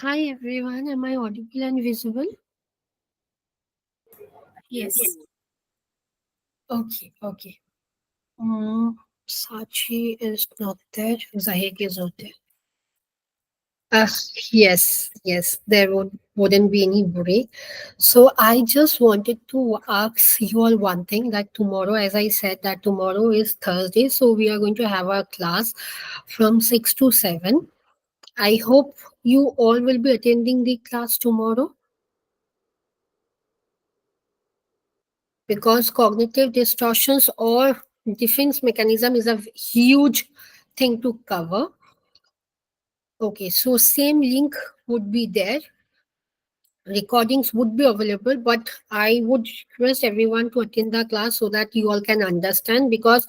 Hi everyone, am I audible and visible? Yes. Okay. Mm, Sachi is not there, Zahik is not there. Uh, yes, there wouldn't be any break. So I just wanted to ask you all one thing that tomorrow, as I said, that tomorrow is Thursday, so we are going to have our class from 6 to 7. I hope you all will be attending the class tomorrow, because cognitive distortions or defense mechanism is a huge thing to cover. Okay, so same link would be there, recordings would be available, but I would request everyone to attend the class so that you all can understand, because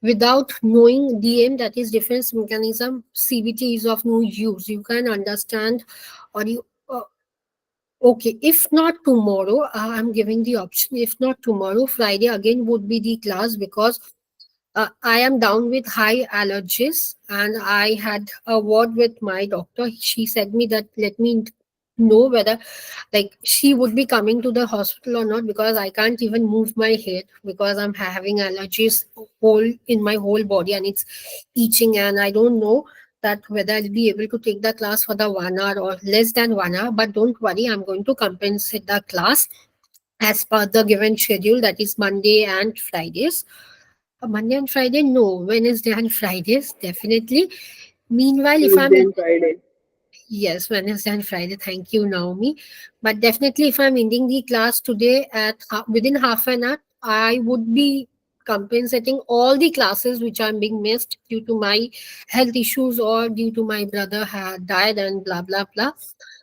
without knowing DM, that is defense mechanism, CBT is of no use. You can understand, or you okay, if not tomorrow, I'm giving the option. If not tomorrow, Friday again would be the class, because I am down with high allergies, and I had a word with my doctor. She said me that let me know whether like she would be coming to the hospital or not, because I can't even move my head because I'm having allergies whole in my whole body, and it's itching, and I don't know that whether I'll be able to take the class for the 1 hour or less than 1 hour. But don't worry, I'm going to compensate the class as per the given schedule, that is Monday and Fridays. Monday and Friday, no. Wednesday and Fridays, definitely. Meanwhile, if I'm Tuesday and Friday. yes, Wednesday and Friday. Thank you, Naomi. But definitely, if I'm ending the class today at within half an hour, I would be compensating all the classes which are being missed due to my health issues or due to my brother had died and blah blah blah.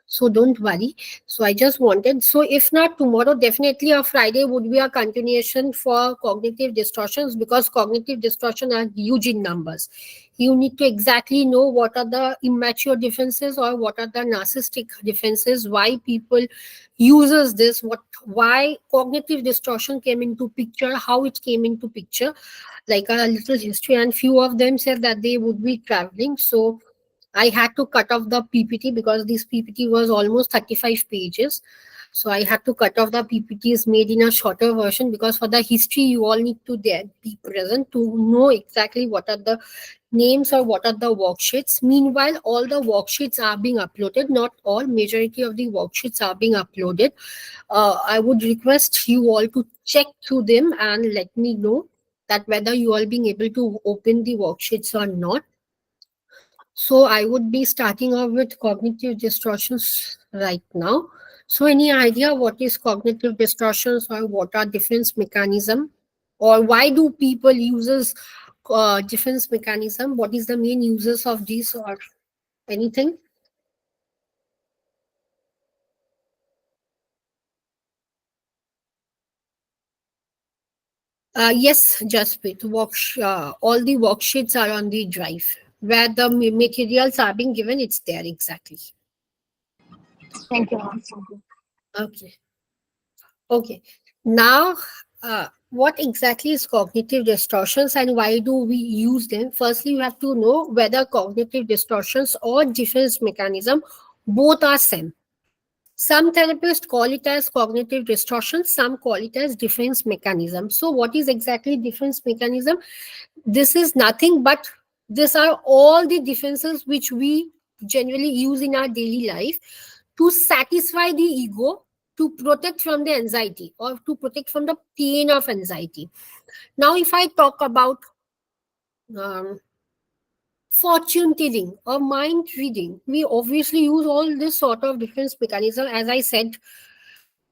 So don't worry. So I just wanted. So if not tomorrow, definitely a Friday would be a continuation for cognitive distortions, because cognitive distortion are huge in numbers. You need to exactly know what are the immature differences or what are the narcissistic differences, why people uses this, what why cognitive distortion came into picture, how it came into picture, like a little history. And few of them said that they would be traveling, so I had to cut off the PPT because this PPT was almost 35 pages. So I had to cut off the PPTs made in a shorter version, because for the history you all need to there be present to know exactly what are the names or what are the worksheets. Meanwhile, all the worksheets are being uploaded. Not all, majority of the worksheets are being uploaded. I would request you all to check through them and let me know that whether you all being able to open the worksheets or not. So I would be starting off with cognitive distortions right now. So any idea what is cognitive distortions, or what are defense mechanism, or why do people uses defense mechanism? What is the main uses of these, or anything? Yes, Jasprit. All the worksheets are on the drive. Where the materials are being given, it's there exactly. Thank you, ma'am. Thank you. Okay. Okay. Now, what exactly is cognitive distortions and why do we use them? Firstly, you have to know whether cognitive distortions or defense mechanism both are same. Some therapists call it as cognitive distortion, some call it as defense mechanism. So, what is exactly defense mechanism? This is nothing but these are all the defenses which we generally use in our daily life to satisfy the ego, to protect from the anxiety or to protect from the pain of anxiety. Now, if I talk about um, fortune telling or mind reading, we obviously use all this sort of defense mechanism. As I said,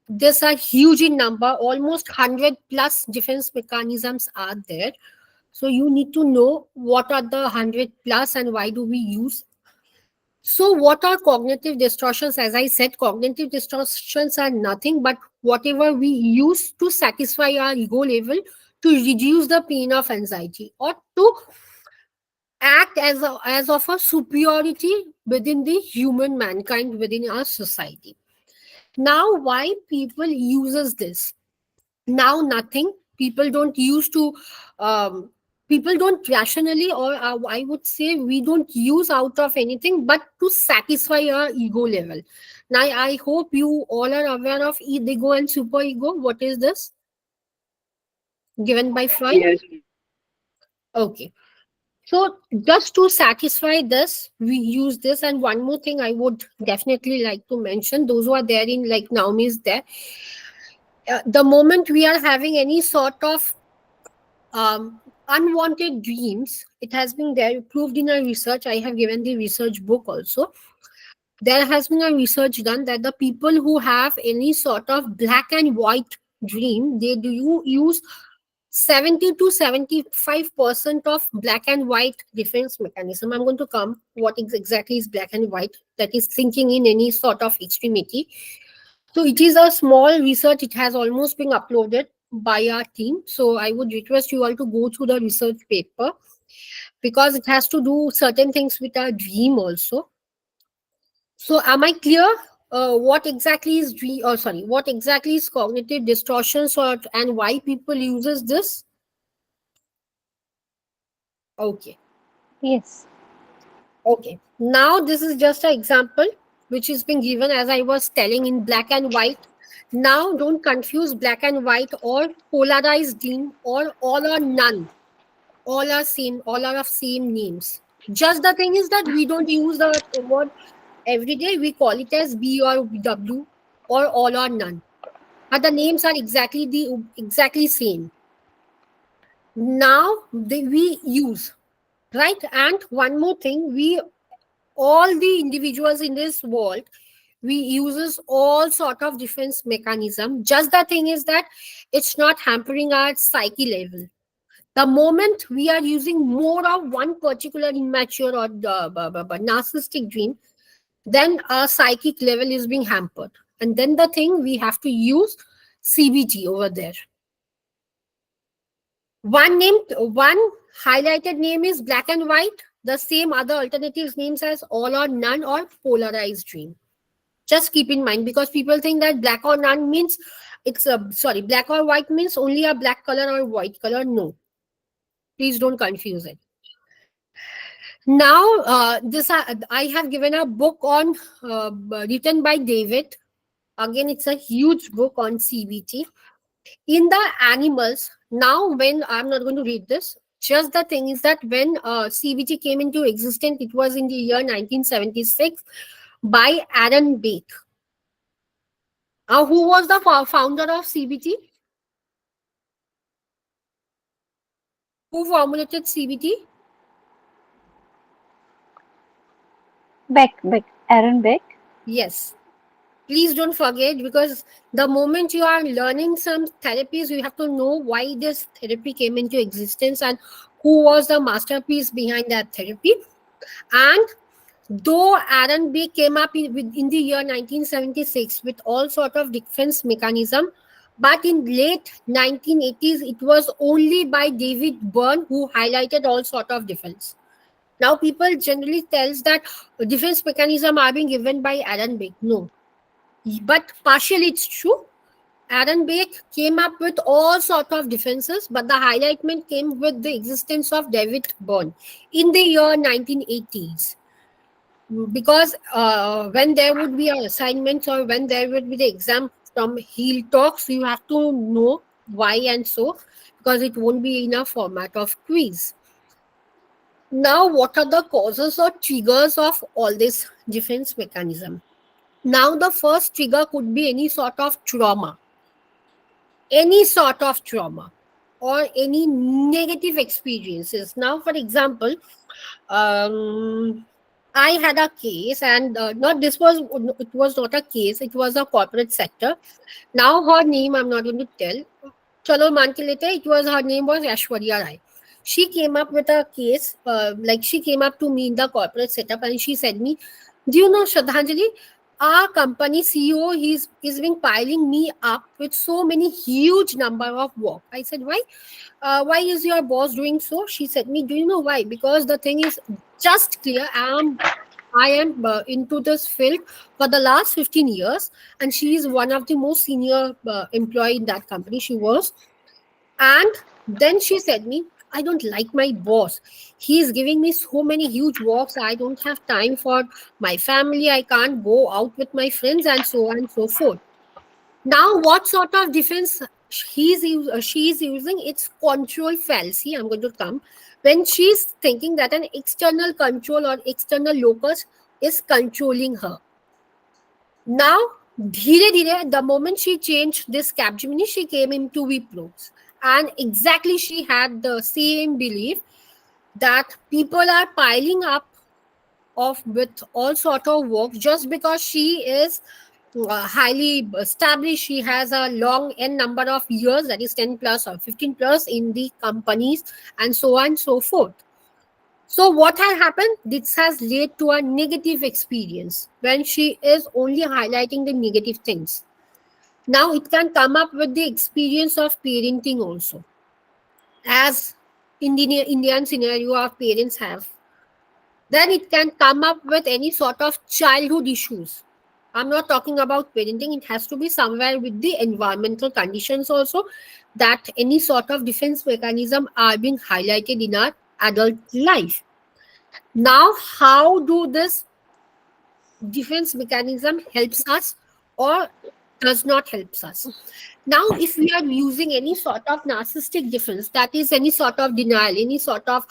these are huge in number, almost 100 plus defense mechanisms are there. So you need to know what are the 100 plus and why do we use. So what are cognitive distortions? As I said, cognitive distortions are nothing but whatever we use to satisfy our ego level, to reduce the pain of anxiety, or to act as of a superiority within the human mankind within our society. Now, why people uses this? Now nothing, people don't use to um, people don't rationally, or I would say we don't use out of anything but to satisfy our ego level. Now I hope you all are aware of ego and super ego. What is this? Given by Freud. Yes. Okay. So just to satisfy this, we use this. And one more thing I would definitely like to mention, those who are there in, like Naomi is there, the moment we are having any sort of unwanted dreams, it has been there proved in a research. I have given the research book also. There has been a research done that the people who have any sort of black and white dream, they do use 70 to 75% of black and white defense mechanism. I'm going to come what exactly is black and white, that is thinking in any sort of extremity. So it is a small research. It has almost been uploaded by our team. So I would request you all to go through the research paper, because it has to do certain things with our dream also. So am I clear? What exactly is dream? Or sorry, what exactly is cognitive distortions, or and why people uses this? Okay. Yes. Okay. Now this is just an example which is being given, as I was telling, in black and white. Now don't confuse black and white or polarized dream or all or none. All are same, all are of same names. Just the thing is that we don't use the word every day. We call it as B or W or all or none. But the names are exactly same. Now we use, right. And one more thing, we all the individuals in this world, we uses all sort of defense mechanism. Just the thing is that it's not hampering our psyche level. The moment we are using more of one particular immature or narcissistic dream, then our psychic level is being hampered. And then the thing, we have to use CBT over there. One highlighted name is black and white. The same other alternatives names as all or none or polarized dream. Just keep in mind, because people think that black or none means it's a black or white means only a black color or white color. No, please don't confuse it. Now, this I have given a book on written by David. Again, it's a huge book on CBT. In the animals, now when I'm not going to read this, just the thing is that when CBT came into existence, it was in the year 1976 by Aaron Beck. Who was the founder of CBT? Who formulated CBT? Beck. Aaron Beck. Yes. Please don't forget, because the moment you are learning some therapies, you have to know why this therapy came into existence and who was the masterpiece behind that therapy. And though Aaron B came up in the year 1976 with all sort of defense mechanism, but in late 1980s, it was only by David Byrne who highlighted all sort of defense. Now people generally tells that defense mechanism are being given by Aaron Beck. No, but partially it's true. Aaron Beck came up with all sort of defenses, but the highlightement came with the existence of David Byrne in the year 1980s. Because when there would be assignments or when there would be the exam from Heal Talks, you have to know why and so, because it won't be in a format of quiz. Now, what are the causes or triggers of all this defense mechanism? Now, the first trigger could be any sort of trauma, or any negative experiences. Now, for example, I had a case, and it was not a case, it was a corporate sector. Now, her name I'm not going to tell. Chalo मान के लेते, her name was Ashwarya Rai. She came up with a case, she came up to me in the corporate setup and she said me, do you know, Shradhanjali, our company CEO, he's been piling me up with so many huge number of work. I said, why is your boss doing so? She said me, do you know why? Because the thing is just clear. I am into this field for the last 15 years, and she is one of the most senior employee in that company. She was. And then she said me, I don't like my boss. He's giving me so many huge walks. I don't have time for my family. I can't go out with my friends and so on and so forth. Now, what sort of defense she's using? It's control fallacy. I'm going to come when she's thinking that an external control or external locus is controlling her. Now, धीरे धीरे, the moment she changed this Capgemini, she came into Wipros, and exactly she had the same belief that people are piling up of with all sort of work just because she is highly established. She has a long n number of years, that is 10 plus or 15 plus in the companies, and so on and so forth. So what had happened? This has led to a negative experience when she is only highlighting the negative things. Now it can come up with the experience of parenting also, as Indian scenario of parents have. Then it can come up with any sort of childhood issues. I'm not talking about parenting, it has to be somewhere with the environmental conditions also, that any sort of defense mechanism are being highlighted in our adult life. Now, how do this defense mechanism helps us or does not helps us? Now, if we are using any sort of narcissistic defense, that is any sort of denial, any sort of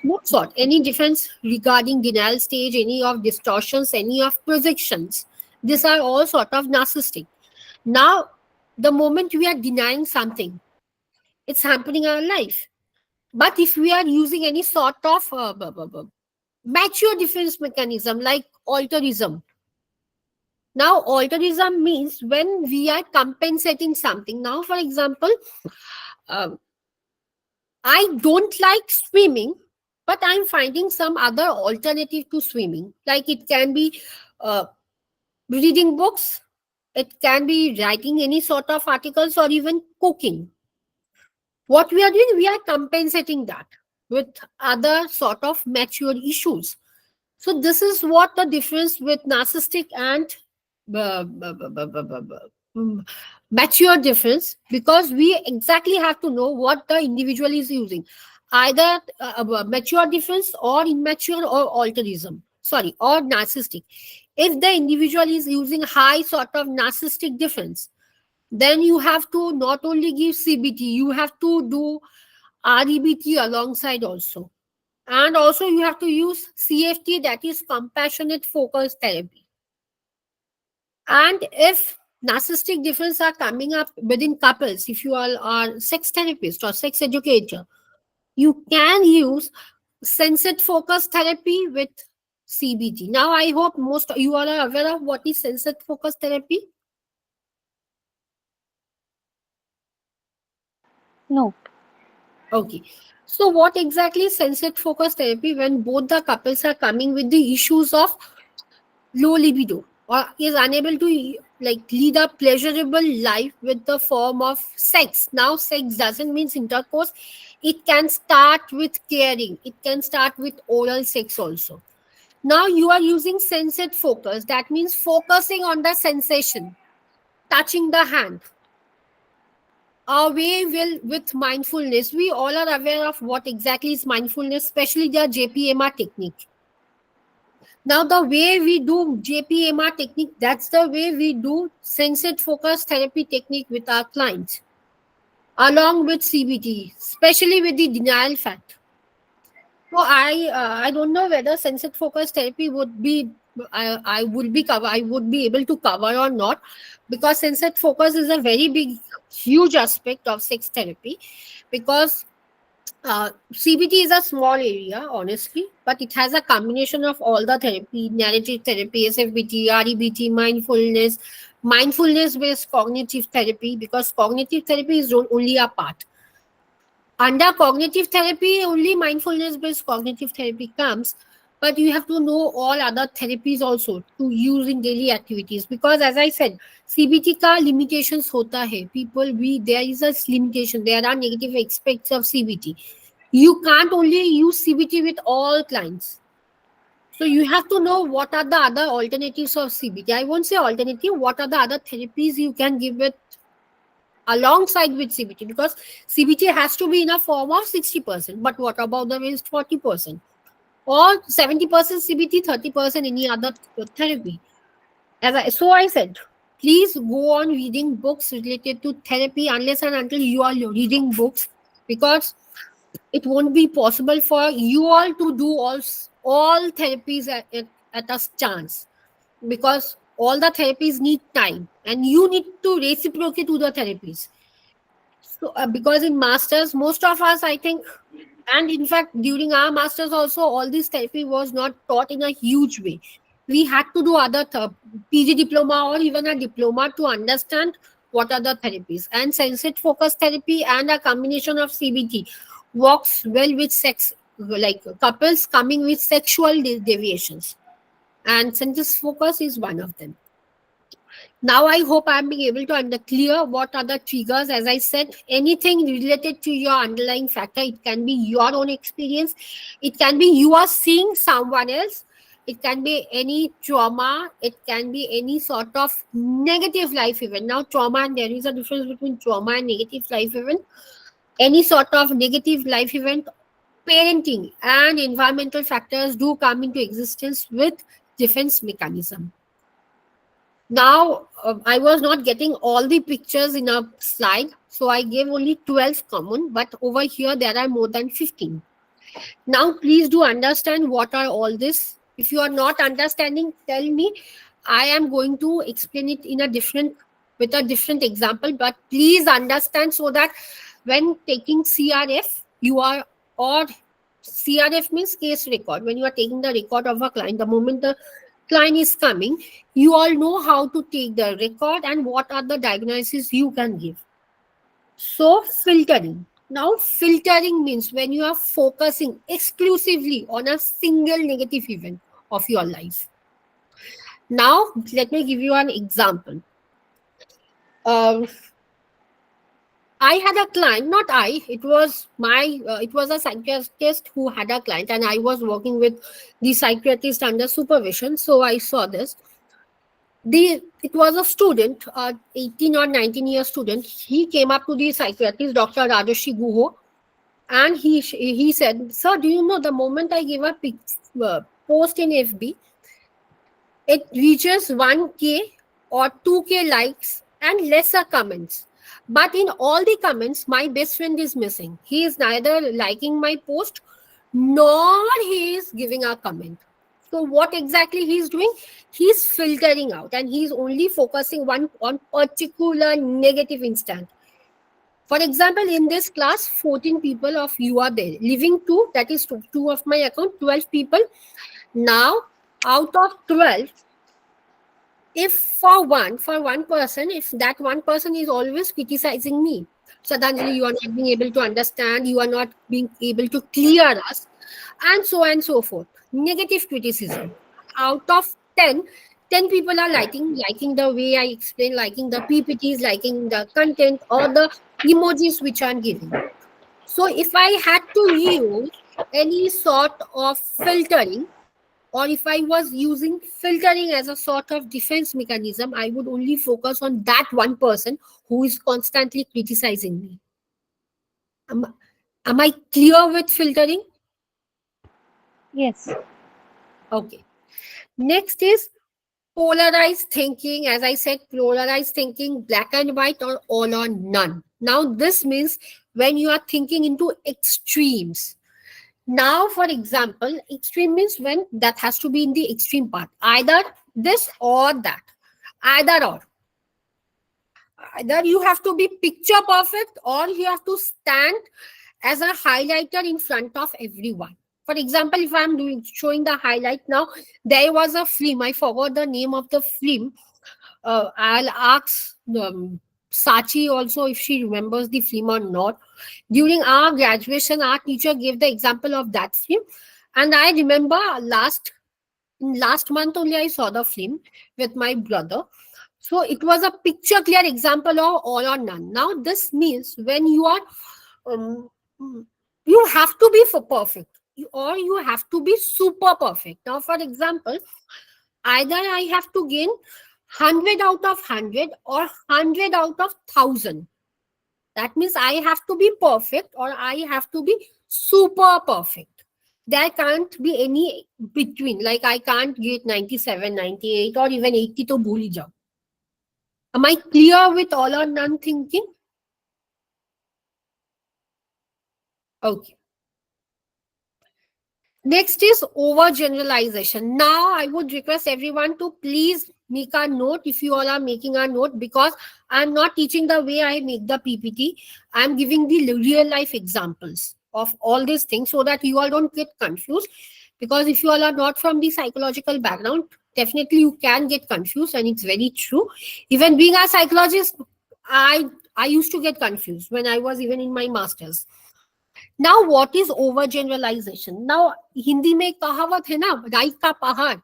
not sort, any defense regarding denial stage, any of distortions, any of projections, these are all sort of narcissistic. Now, the moment we are denying something, it's happening in our life. But if we are using any sort of mature defense mechanism like altruism, now altruism means when we are compensating something. Now, for example, um, I don't like swimming, but I'm finding some other alternative to swimming. Like it can be uh, reading books, it can be writing any sort of articles, or even cooking. What we are doing, we are compensating that with other sort of mature issues. So this is what the difference with narcissistic and mm, mature difference, because we exactly have to know what the individual is using, either mature difference or immature or altruism, sorry, or narcissistic. If the individual is using high sort of narcissistic difference, then you have to not only give CBT, you have to do REBT alongside also. And also you have to use CFT, that is compassionate focus therapy. And if narcissistic difference are coming up within couples, if you all are sex therapist or sex educator, you can use sensate focus therapy with CBT. Now I hope most you all are aware of what is sensate focus therapy. Nope. Okay. So what exactly is sensate focus therapy? When both the couples are coming with the issues of low libido or is unable to like lead a pleasurable life with the form of sex. Now sex doesn't mean intercourse. It can start with caring, it can start with oral sex also. Now you are using sensate focus, that means focusing on the sensation, touching the hand. Our way will with mindfulness, we all are aware of what exactly is mindfulness, especially the JPMR technique. Now, the way we do JPMR technique, that's the way we do sensate focus therapy technique with our clients, along with CBT, especially with the denial fact. So I don't know whether sensate focus therapy would be I would be able to cover or not, because sensate focus is a very big huge aspect of sex therapy, because CBT is a small area, honestly, but it has a combination of all the therapy, narrative therapy, SFBT, REBT, mindfulness, mindfulness-based cognitive therapy, because cognitive therapy is only a part. Under cognitive therapy, only mindfulness-based cognitive therapy comes, but you have to know all other therapies also to use in daily activities, because as I said, CBT का limitations होता है. People, there is a limitation. There are negative aspects of CBT. You can't only use CBT with all clients. So you have to know what are the other alternatives of CBT. I won't say alternative. What are the other therapies you can give with alongside with CBT, because CBT has to be in a form of 60%. But what about the rest 40%? Or 70% CBT, 30% any other therapy. So I said, please go on reading books related to therapy unless and until you are reading books, because it won't be possible for you all to do all therapies at a chance, because all the therapies need time and you need to reciprocate to the therapies. So, because in masters, most of us, I think, and in fact, during our masters also, all this therapy was not taught in a huge way. We had to do other PG diploma or even a diploma to understand what are the therapies. And sensate focused therapy and a combination of CBT works well with sex, like couples coming with sexual deviations. And sensate focus is one of them. Now I hope I'm being able to clear what are the triggers. As I said, anything related to your underlying factor, it can be your own experience, it can be you are seeing someone else, it can be any trauma, it can be any sort of negative life event. Now trauma, and there is a difference between trauma and negative life event. Any sort of negative life event, parenting and environmental factors do come into existence with defense mechanism. Now, I was not getting all the pictures in a slide, so I gave only 12 common, but over here there are more than 15. Now, please do understand what are all this. If you are not understanding, tell me. I am going to explain it in a different, with a different example, but please understand so that when taking CRF, you are, or CRF means case record. When you are taking the record of a client, the moment the client is coming, you all know how to take the record and what are the diagnoses you can give. So filtering. Now filtering means when you are focusing exclusively on a single negative event of your life. Now let me give you an example. I had a client, not I, it was it was a psychiatrist who had a client, and I was working with the psychiatrist under supervision. So I saw this. It was a student, 18 or 19-year student. He came up to the psychiatrist, Dr. Rajoshi Guho, and he said, "Sir, do you know the moment I give a post in FB, it reaches 1K or 2K likes and lesser comments. But in all the comments, my best friend is missing. He is neither liking my post nor he is giving a comment." So what exactly he's doing? He's filtering out and he's only focusing on particular negative instant. For example, in this class, 14 people of you are there. Leaving two, that is two of my account, 12 people. Now, out of 12, if for one person, if that one person is always criticizing me, Sradhanjali, you are not being able to understand, you are not being able to clear us, and so forth. Negative criticism. Out of 10, 10 people are liking the way I explain, liking the PPTs, liking the content or the emojis which I'm giving. So if I had to use any sort of filtering, or if I was using filtering as a sort of defense mechanism, I would only focus on that one person who is constantly criticizing me. Am I clear with filtering? Yes. Okay. Next is polarized thinking. As I said, polarized thinking, black and white or all or none. Now, this means when you are thinking into extremes. Now, for example, extreme means when that has to be in the extreme part, either this or that, either or. Either you have to be picture perfect or you have to stand as a highlighter in front of everyone. For example, if I'm showing the highlight now, there was a film, I forgot the name of the film. I'll ask Sachi also if she remembers the film or not. During our graduation, our teacher gave the example of that film. And I remember last month only I saw the film with my brother. So it was a picture clear example of all or none. Now this means when you are, um, you have to be for perfect or you have to be super perfect. Now for example, either I have to gain 100 out of 100 or 100 out of 1000. That means I have to be perfect or I have to be super perfect. There can't be any between. Like I can't get 97, 98, or even 80 to bhuli jao. Am I clear with all or none thinking? Okay. Next is overgeneralization. Now, I would request everyone to please make a note if you all are making a note, because I'm not teaching the way I make the PPT. I'm giving the real life examples of all these things so that you all don't get confused. Because if you all are not from the psychological background, definitely you can get confused, and it's very true. Even being a psychologist, I I used to get confused when I was even in my masters. Now what is over generalization now Hindi में एक कहावत है ना राई का पहाड़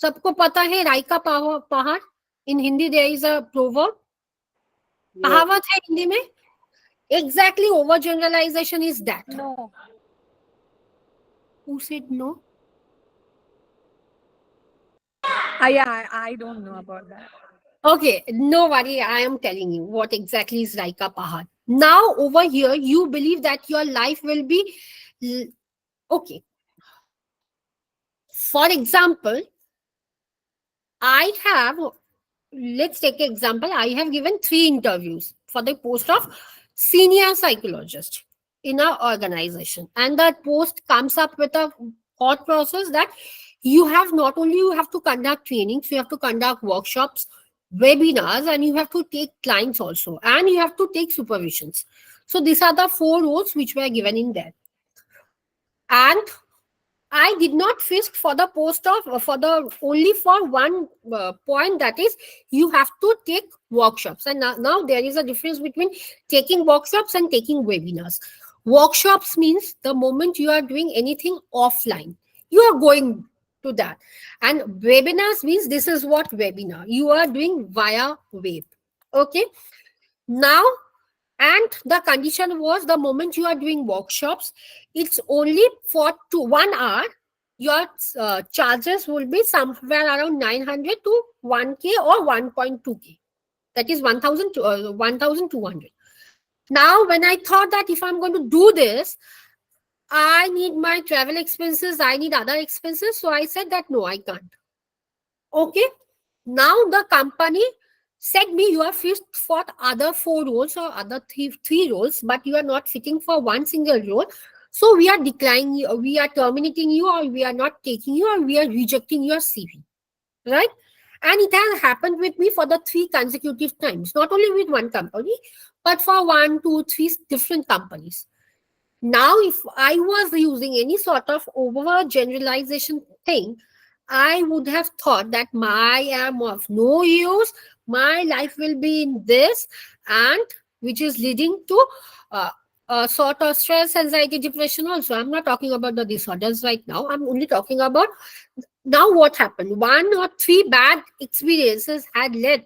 सबको पता है राई का पहाड़ in Hindi there is a proverb Yes. कहावत है हिंदी में exactly over generalization is that No. Who said no Yeah, I don't know about that. okay no worry I am telling you what exactly is raika pahad now over here you believe that your life will be okay for example I have let's take an example. I have given 3 interviews for the post of senior psychologist in our organization, and that post comes up with a thought process that you have not only you have to conduct trainings, you have to conduct workshops, webinars, and you have to take clients also, and you have to take supervisions. So these are the 4 roles which were given in there, and I did not fish for the post of for the only for one point, that is you have to take workshops, and now there is a difference between taking workshops and taking webinars. Workshops means the moment you are doing anything offline, you are going to that, and webinars means this is what webinar you are doing via web. Okay, now and the condition was the moment you are doing workshops it's only for 1 hour your charges will be somewhere around 900 to 1k or 1.2k, that is 1000 to 1200. Now when I thought that if I'm going to do this I need my travel expenses, I need other expenses, so I said that no I can't. Okay, now the company said me you are fit for other 4 roles or other three roles, but you are not fitting for one single role. So we are declining you, we are terminating you, or we are not taking you, or we are rejecting your CV. Right? And it has happened with me for the 3 consecutive times, not only with one company, but for 1, 2, 3 different companies. Now, if I was using any sort of over generalization thing, I would have thought that I am of no use, my life will be in this, and which is leading to uh, a sort of stress, anxiety, depression. Also, I'm not talking about the disorders right now, I'm only talking about now what happened. 1 or 3 bad experiences had led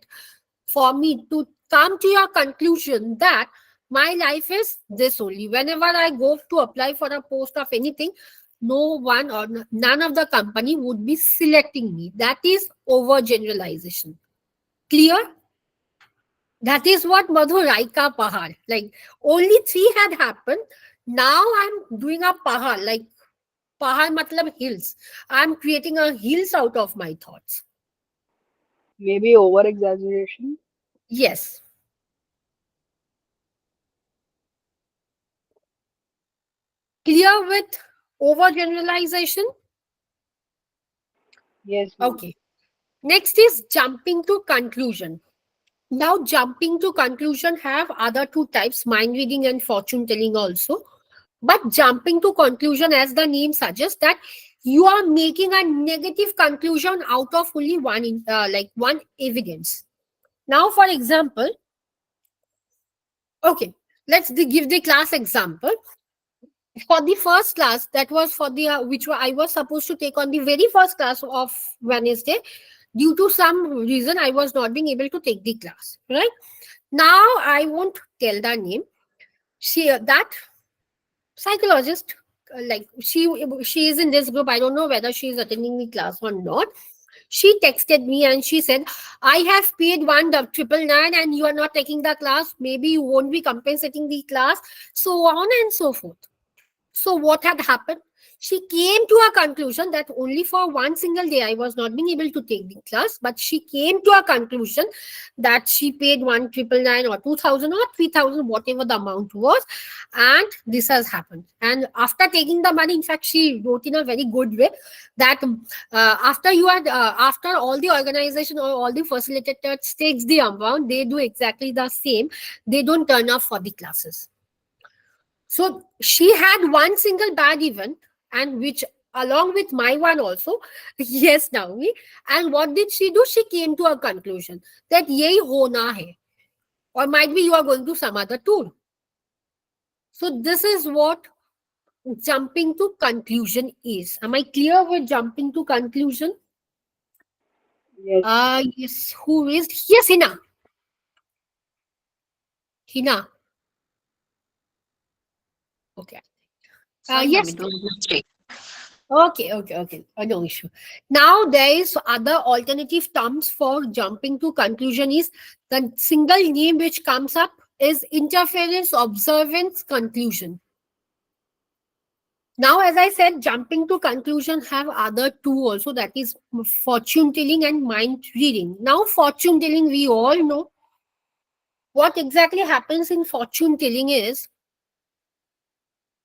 for me to come to your conclusion that my life is this only. Whenever I go to apply for a post of anything, no one or none of the company would be selecting me. That is overgeneralization. Clear? That is what Madhuraika Pahar. Like only 3 had happened. Now I'm doing a Pahar. Like Pahar matlab hills. I'm creating a hills out of my thoughts. Maybe over exaggeration. Yes. Clear with overgeneralization? Yes, ma'am. Okay. Next is jumping to conclusion. Now, jumping to conclusion have other 2 types, mind reading and fortune telling also. But jumping to conclusion, as the name suggests, that you are making a negative conclusion out of only like one evidence. Now, for example, okay, let's give the class example. For the first class, that was for the I was supposed to take on the very first class of Wednesday. Due to some reason, I was not being able to take the class. Right now, I won't tell the name. That psychologist, like she is in this group. I don't know whether she is attending the class or not. She texted me and she said, I have paid 1,999 and you are not taking the class. Maybe you won't be compensating the class, so on and so forth. So what had happened? She came to a conclusion that only for one single day I was not being able to take the class, but she came to a conclusion that she paid 1,999 or 2,000 or 3,000, whatever the amount was, and this has happened. And after taking the money, in fact, she wrote in a very good way that after all the organization or all the facilitators takes the amount, they do exactly the same. They don't turn up for the classes. So she had one single bad event, and which along with my one also, yes, Naomi. And what did she do? She came to a conclusion that yahi hona hai, or might be you are going to some other tour. So this is what jumping to conclusion is. Am I clear with jumping to conclusion? Yes. Yes. Who is? Yes, Hina. Hina. Okay. Sorry, ma'am, Yes. it was a mistake. Okay. No issue. Now there is other alternative terms for jumping to conclusion is the single name which comes up is interference, observance, conclusion. Now, as I said, jumping to conclusion have other two also, that is fortune telling and mind reading. Now, fortune telling, we all know what exactly happens in fortune telling is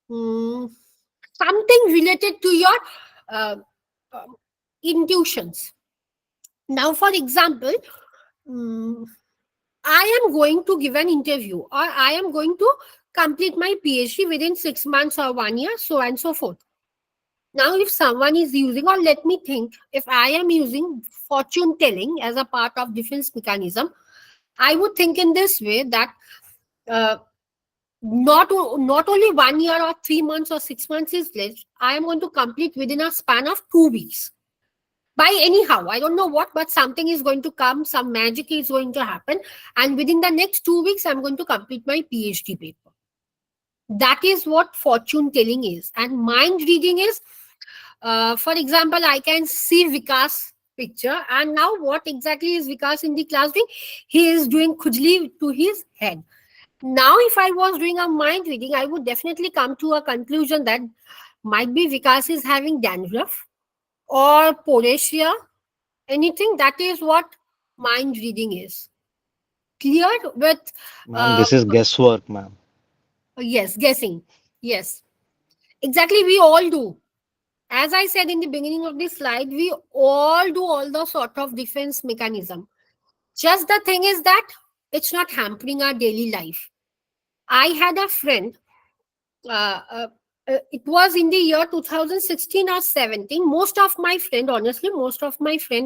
something related to your uh, uh, intuitions. Now, for example, I am going to give an interview, or I am going to complete my PhD within 6 months or 1 year, so and so forth. Now, if someone is using, or let me think, if I am using fortune telling as a part of defense mechanism, I would think in this way that uh, not only 1 year or 3 months or 6 months is left, I am going to complete within a span of 2 weeks. By anyhow, I don't know what, but something is going to come, some magic is going to happen, and within the next 2 weeks, I'm going to complete my PhD paper. That is what fortune telling is. And mind reading is, for example, I can see Vikas picture, and now what exactly is Vikas in the class doing? He is doing khujli to his head. Now, if I was doing a mind reading, I would definitely come to a conclusion that might be Vikas is having dandruff or poracea, anything. That is what mind reading is. Clear with, Ma'am, uh, this is guesswork, ma'am. yes, guessing. Yes, exactly. We all do. As I said in the beginning of this slide, we all do all the sort of defense mechanism. Just the thing is that it's not hampering our daily life. I had a friend, it was in the year 2016 or 17. Most of my friend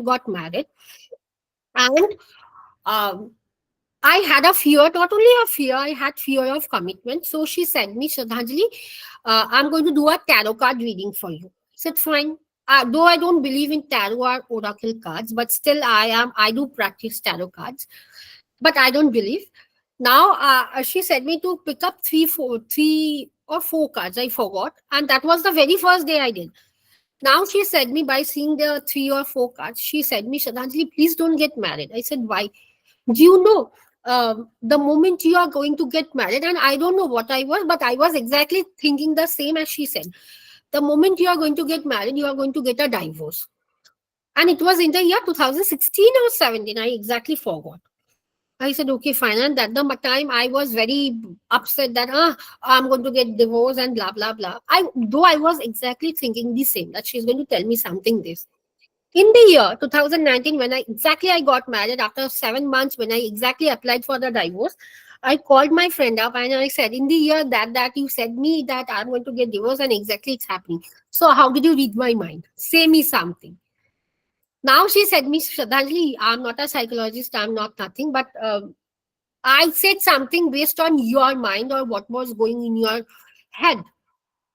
got married. And um, I had a fear, not only a fear, I had fear of commitment. So she said me, Sradhanjali, I'm going to do a tarot card reading for you. I said, fine. Though I don't believe in tarot or oracle cards, but still I do practice tarot cards, but I don't believe. Now, she said me to pick up three or four cards. I forgot. And that was the very first day I did. Now she said me, by seeing the three or four cards, she said me, Shraddhanjali, please don't get married. I said, why? Do you know, the moment you are going to get married, and I don't know what I was, but I was exactly thinking the same as she said. The moment you are going to get married, you are going to get a divorce. And it was in the year 2016 or 17. I exactly forgot. I said, okay, fine. And at the time, I was very upset that I'm going to get divorced and blah, blah, blah. Though I was exactly thinking the same, that she's going to tell me something this. In the year 2019, when I got married, after 7 months, when I exactly applied for the divorce, I called my friend up and I said, in the year that you said me that I'm going to get divorced, and exactly it's happening. So how did you read my mind? Say me something. Now she said me, Shraddhanjali, I'm not a psychologist, I'm not nothing, but I said something based on your mind or what was going in your head.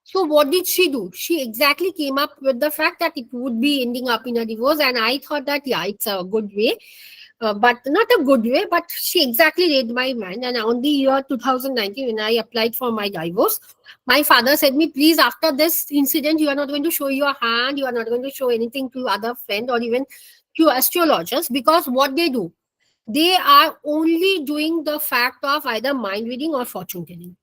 So what did she do? She exactly came up with the fact that it would be ending up in a divorce, and I thought that yeah, it's a good way, but not a good way. But she exactly read my mind, and on the year 2019, when I applied for my divorce, my father said me, please, after this incident, you are not going to show your hand, you are not going to show anything to other friend or even to astrologers, because what they do, they are only doing the fact of either mind reading or fortune telling.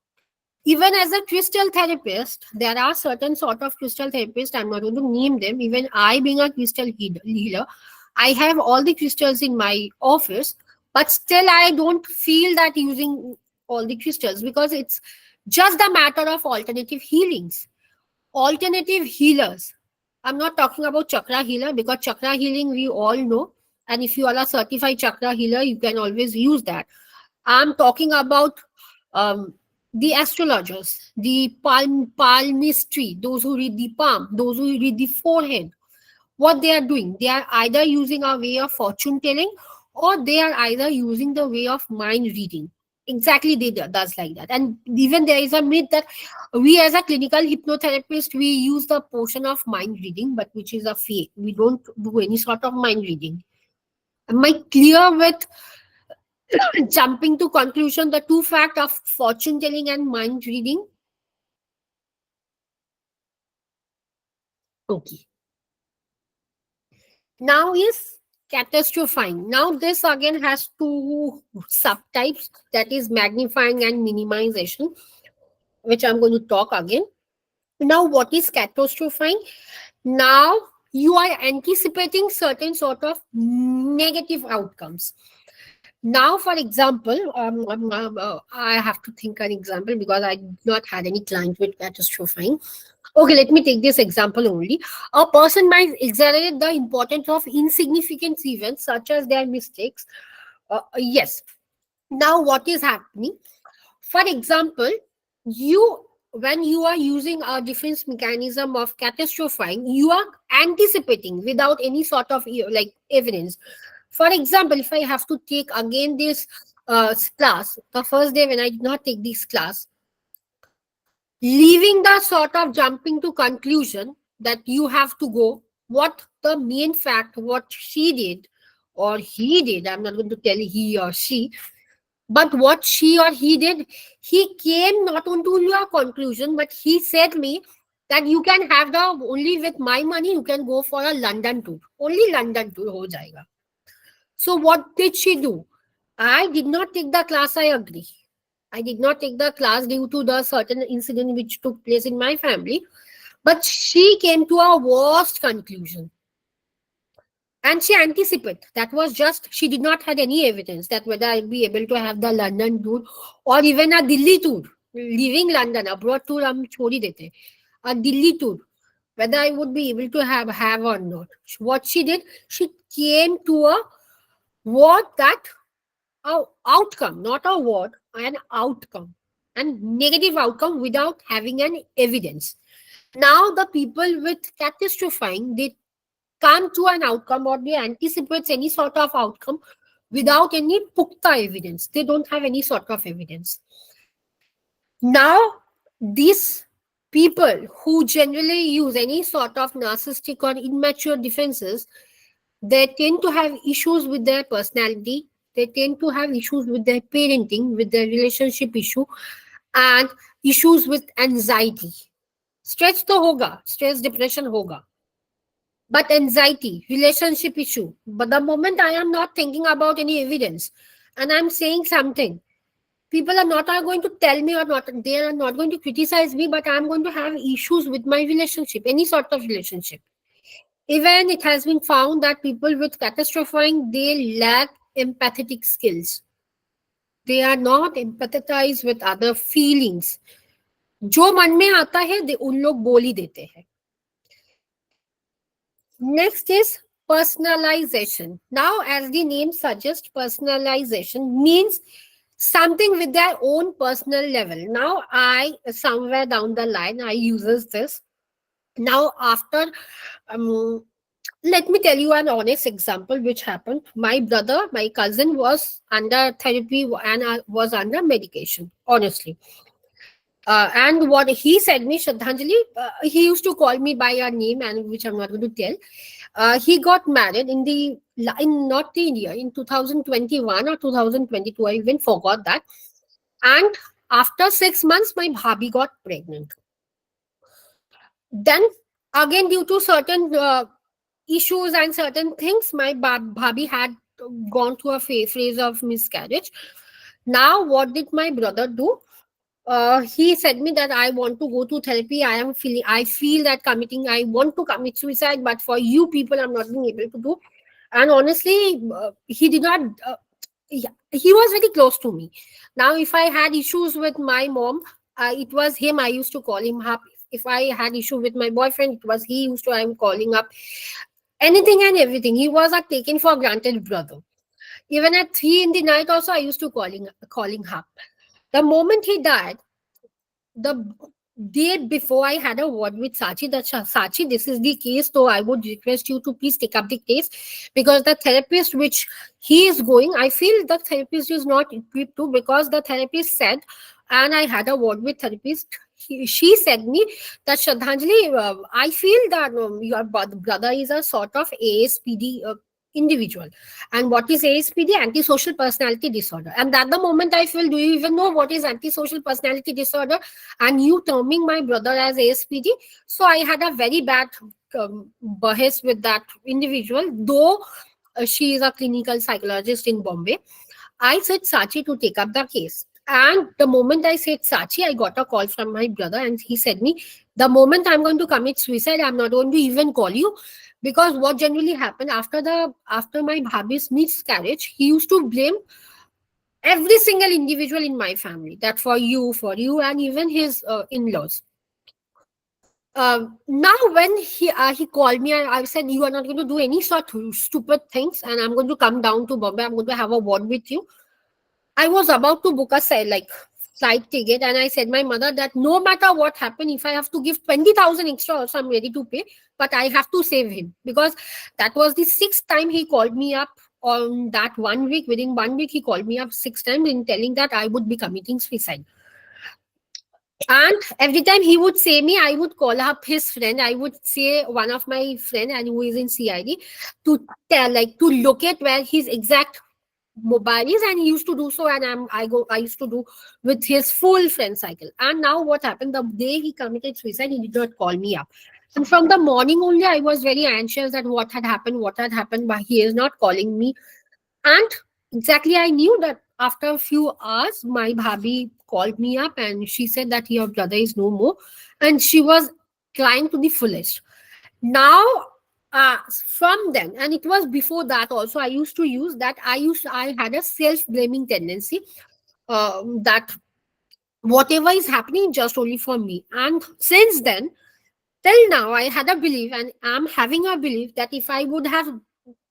Even as a crystal therapist, there are certain sort of crystal therapists, I'm not going to name them. Even I, being a crystal healer, I have all the crystals in my office, but still I don't feel that using all the crystals, because it's just a matter of alternative healings, alternative healers. I'm not talking about chakra healer, because chakra healing we all know. And if you are a certified chakra healer, you can always use that. I'm talking about um, the astrologers, the palmistry, those who read the palm, those who read the forehead. What they are doing, they are either using a way of fortune telling, or they are either using the way of mind reading. Exactly, they does like that. And even there is a myth that we as a clinical hypnotherapist, we use the portion of mind reading, but which is a fake. We don't do any sort of mind reading. Am I clear with jumping to conclusion, the two fact of fortune telling and mind reading? Okay. Now is catastrophizing. Now this again has two subtypes, that is magnifying and minimization, which I'm going to talk again. Now what is catastrophizing? Now you are anticipating certain sort of negative outcomes. Now, for example, I have to think an example because I did not had any client with catastrophizing. Okay, let me take this example only. A person might exaggerate the importance of insignificant events such as their mistakes. Yes. Now, what is happening? For example, you when you are using a defense mechanism of catastrophizing, you are anticipating without any sort of like evidence. For example, if I have to take again this class, the first day when I did not take this class, leaving the sort of jumping to conclusion that you have to go what the main fact, what she did or he did, I'm not going to tell he or she, but what she or he did, he came not onto a conclusion, but he said me that you can have the only with my money, you can go for a London tour. Only London tour ho jayega. So what did she do? I did not take the class, I agree. I did not take the class due to the certain incident which took place in my family. But she came to a worst conclusion. And she anticipated. That was just, she did not had any evidence that whether I'll be able to have the London tour or even a Delhi tour. Leaving London, abroad tour, hum chhodi dete. A Delhi tour, whether I would be able to have or not. What she did, she came to a what that outcome, not a word, an outcome, and negative outcome without having an evidence. Now the people with catastrophizing, they come to an outcome or they anticipate any sort of outcome without any pukta evidence. They don't have any sort of evidence. Now these people who generally use any sort of narcissistic or immature defenses, they tend to have issues with their personality, they tend to have issues with their parenting, with their relationship issue, and issues with anxiety. Stress to hoga, stress depression hoga, but anxiety, relationship issue. But the moment I am not thinking about any evidence and I'm saying something, people are not are going to tell me or not, they are not going to criticize me, but I'm going to have issues with my relationship, any sort of relationship. Even it has been found that people with catastrophizing, they lack empathetic skills. They are not empathized with other feelings. जो मन में आता है उन लोग बोल ही देते हैं. Next is personalization. Now, as the name suggests, personalization means something with their own personal level. Now, I somewhere down the line, I uses this. Now, after um, let me tell you an honest example which happened. My brother, my cousin was under therapy and was under medication, honestly. And what he said me, Shraddhanjali, he used to call me by a name and which I'm not going to tell. He got married in not the India in 2021 or 2022. I even forgot that. And after 6 months, my bhabhi got pregnant. Then again, due to certain issues and certain things, my bhabhi had gone through a phase of miscarriage. Now, what did my brother do? He said me that I want to go to therapy. I feel that I want to commit suicide, but for you people, I'm not being able to do. And honestly, he did not. Yeah, he was very close to me. Now, if I had issues with my mom, it was him. I used to call him up. If I had issue with my boyfriend, it was he used to. I'm calling up anything and everything. He was a taken for granted brother. Even at 3 in the night, also I used to calling up. The moment he died, the day before, I had a word with Sachi that Sachi, this is the case, so I would request you to please take up the case, because the therapist which he is going, I feel the therapist is not equipped to, because the therapist said, and I had a word with therapist. She said me that Shraddhanjali, I feel that your brother is a sort of ASPD individual. And what is ASPD? Antisocial personality disorder. And at the moment I feel, do you even know what is antisocial personality disorder? And you terming my brother as ASPD. So I had a very bad bahis with that individual, though she is a clinical psychologist in Bombay. I said Sachi to take up the case. And the moment I said Sachi, I got a call from my brother, and he said me, the moment I'm going to commit suicide, I'm not going to even call you. Because what generally happened after my bhabhi's miscarriage, he used to blame every single individual in my family, that for you, and even his in-laws. Now when he called me, I said, you are not going to do any sort of stupid things, and I'm going to come down to Bombay. I'm going to have a word with you. I was about to book a flight ticket, and I said my mother that no matter what happened, if I have to give 20,000 extra, also I'm ready to pay, but I have to save him, because that was the sixth time he called me up on that 1 week. Within 1 week, he called me up 6 times in telling that I would be committing suicide. And every time he would say me, I would call up his friend. I would say one of my friend, and who is in CID, to tell, like, to locate where his exact mobile is, and he used to do so. And I used to do with his full friend cycle. And now what happened? The day he committed suicide, he did not call me up. And from the morning only, I was very anxious that what had happened, but he is not calling me. And exactly, I knew that after a few hours, my bhabhi called me up and she said that your brother is no more. And she was crying to the fullest. Now, from then, and it was before that also, I used to use that. I had a self blaming tendency, that whatever is happening just only for me. And since then, till now, I had a belief, and I'm having a belief, that if I would have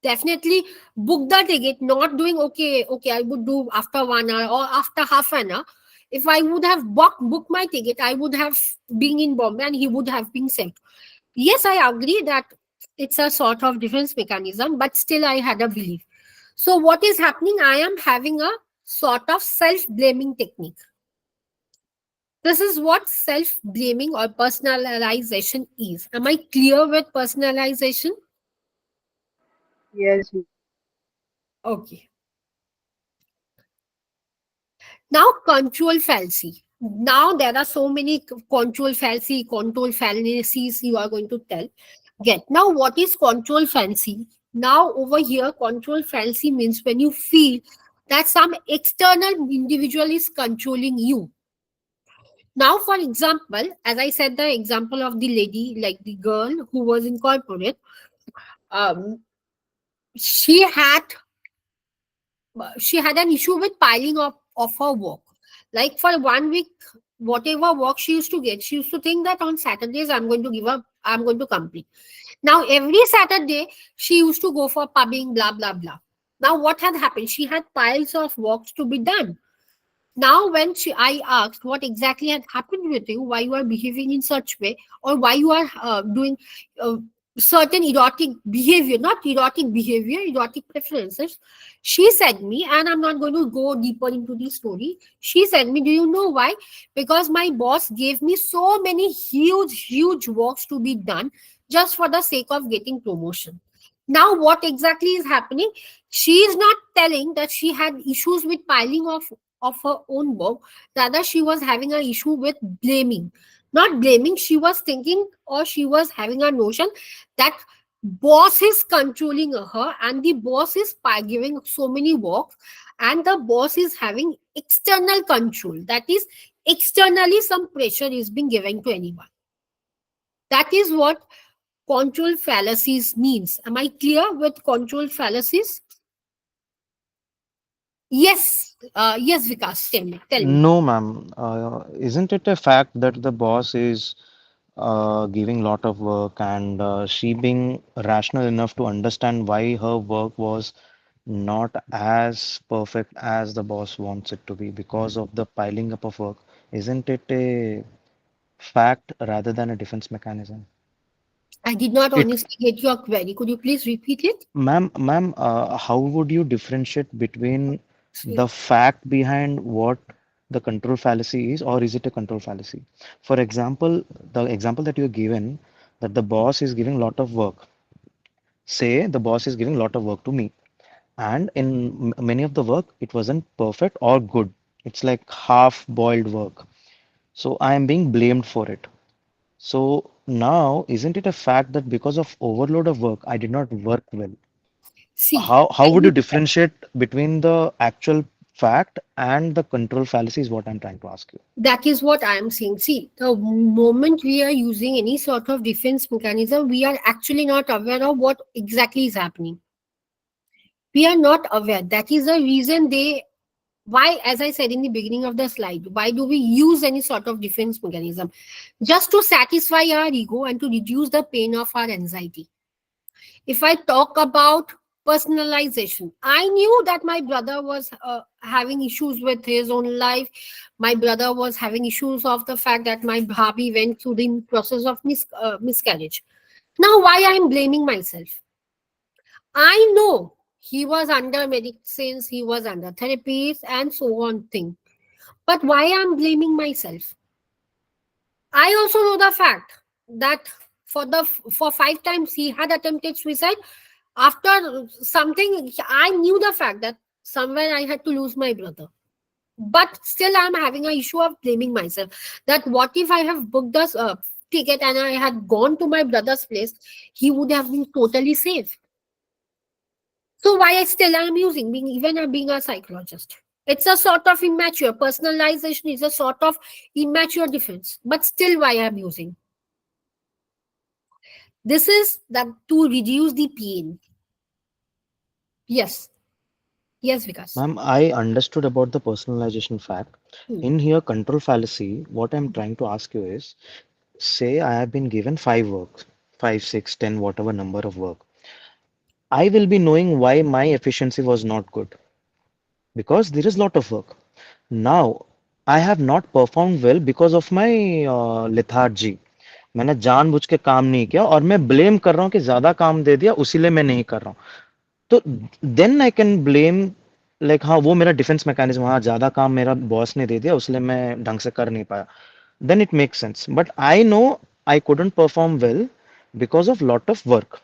definitely booked the ticket, not doing okay, I would do after 1 hour or after half an hour. If I would have booked my ticket, I would have been in Bombay and he would have been safe. Yes, I agree that it's a sort of defense mechanism, but still I had a belief. So what is happening? I am having a sort of self-blaming technique. This is what self-blaming or personalization is. Am I clear with personalization? Yes. Okay. Now, control fallacy. Now there are so many control fallacies you are going to get. Now, what is control fallacy? Now, over here, control fallacy means when you feel that some external individual is controlling you. Now, for example, as I said, the example of the lady, like the girl who was in corporate, um, she had she had an issue with piling up of her work. Like for 1 week, whatever work she used to get, she used to think that on Saturdays I'm going to complete. Now every Saturday she used to go for pubbing, blah blah blah. Now what had happened? She had piles of works to be done. Now when I asked what exactly had happened with you, why you are behaving in such way, or why you are doing uh, certain erotic behavior, not erotic behavior, erotic preferences, she said me, and I'm not going to go deeper into the story. She said me, do you know why? Because my boss gave me so many huge works to be done just for the sake of getting promotion. Now what exactly is happening? She is not telling that she had issues with piling of her own work. Rather, she was having an issue with blaming. Not blaming, she was thinking, or she was having a notion that Boss is controlling her, and the boss is giving so many works, and the boss is having external control. That is, externally some pressure is being given to anyone. That is what control fallacies means. Am I clear with control fallacies? Yes, yes, Vikas, tell me. No, ma'am. Isn't it a fact that the boss is giving lot of work and she being rational enough to understand why her work was not as perfect as the boss wants it to be because of the piling up of work? Isn't it a fact rather than a defense mechanism? I did not It honestly get your query. Could you please repeat it? Ma'am, how would you differentiate between See, the fact behind what the control fallacy is, or is it a control fallacy? For example, the example that you given, that the boss is giving lot of work. Say the boss is giving lot of work to me, and in many of the work, it wasn't perfect or good. It's like half-boiled work. So I am being blamed for it. So now, isn't it a fact that because of overload of work, I did not work well? see, How I would you need differentiate between the actual fact and the control fallacy is what I'm trying to ask you. that is what I am saying. See, the moment we are using any sort of defense mechanism, we are actually not aware of what exactly is happening. We are not aware. That is the reason they, why, as I said in the beginning of the slide, why do we use any sort of defense mechanism? Just to satisfy our ego and to reduce the pain of our anxiety. If I talk about personalization, I knew that my brother was having issues with his own life. My brother was having issues of the fact that my bhabhi went through the process of miscarriage. Now, why I am blaming myself? I know he was under medicines, he was under therapies, and so on thing. But why I'm blaming myself? I also know the fact that for 5 times he had attempted suicide. After something, I knew the fact that somewhere I had to lose my brother. But still, I'm having an issue of blaming myself. That what if I have booked this ticket and I had gone to my brother's place, he would have been totally safe. So why I still am using being even being a psychologist. It's a sort of immature personalization is a sort of immature defense, but still why I'm using. This is that to reduce the pain. Yes, yes, Vikas. Ma'am, I understood about the personalization fact. Hmm. In here, control fallacy, what I'm trying to ask you is, say I have been given five works, five, six, 10, whatever number of work. I will be knowing why my efficiency was not good because there is lot of work. Now, I have not performed well because of my lethargy. मैंने जानबूझ के काम नहीं किया और मैं blame कर रहा हूँ कि ज्यादा काम दे दिया उसीलिए मैं नहीं कर रहा हूँ तो then I can blame like हाँ वो मेरा डिफेंस मैकेनिज्म हाँ ज्यादा काम मेरा बॉस ने दे दिया उसलिए मैं ढंग से कर नहीं पाया then it makes sense but I know I couldn't perform well because of lot of work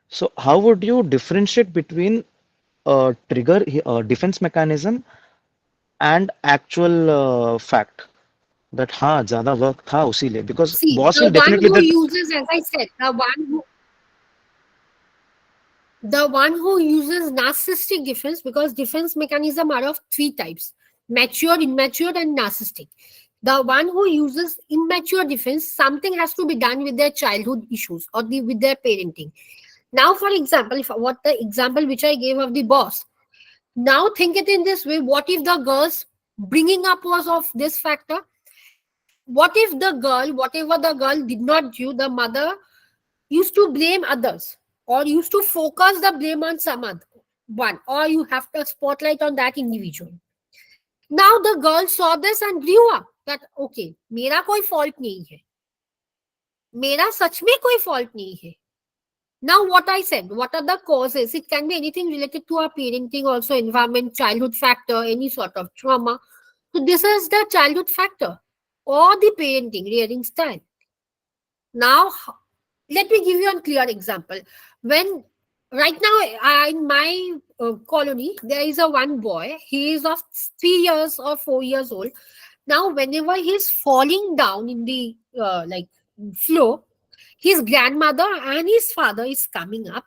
so how would you differentiate between trigger defense mechanism and actual fact that हाँ ज्यादा वर्क था उसीलिए because See, boss the will one definitely who that uses, as I said, the one who uses narcissistic defense, because defense mechanism are of three types: mature, immature, and narcissistic. The one who uses immature defense, something has to be done with their childhood issues or with their parenting. Now, for example, if what the example which I gave of the boss, now think it in this way: what if the girl's bringing up was of this factor? What if the girl, whatever the girl did not do, the mother used to blame others or used to focus the blame on some other one, or you have the spotlight on that individual. Now the girl saw this and grew up that okay, मेरा कोई fault नहीं है, मेरा सच में कोई fault नहीं है. Now what I said, what are the causes? It can be anything related to our parenting, also environment, childhood factor, any sort of trauma. So this is the childhood factor or the parenting, rearing style. Now let me give you a clear example. When right now in my colony there is a one boy, he is of 3 years or 4 years old. Now whenever he is falling down in the like floor, His grandmother and his father is coming up,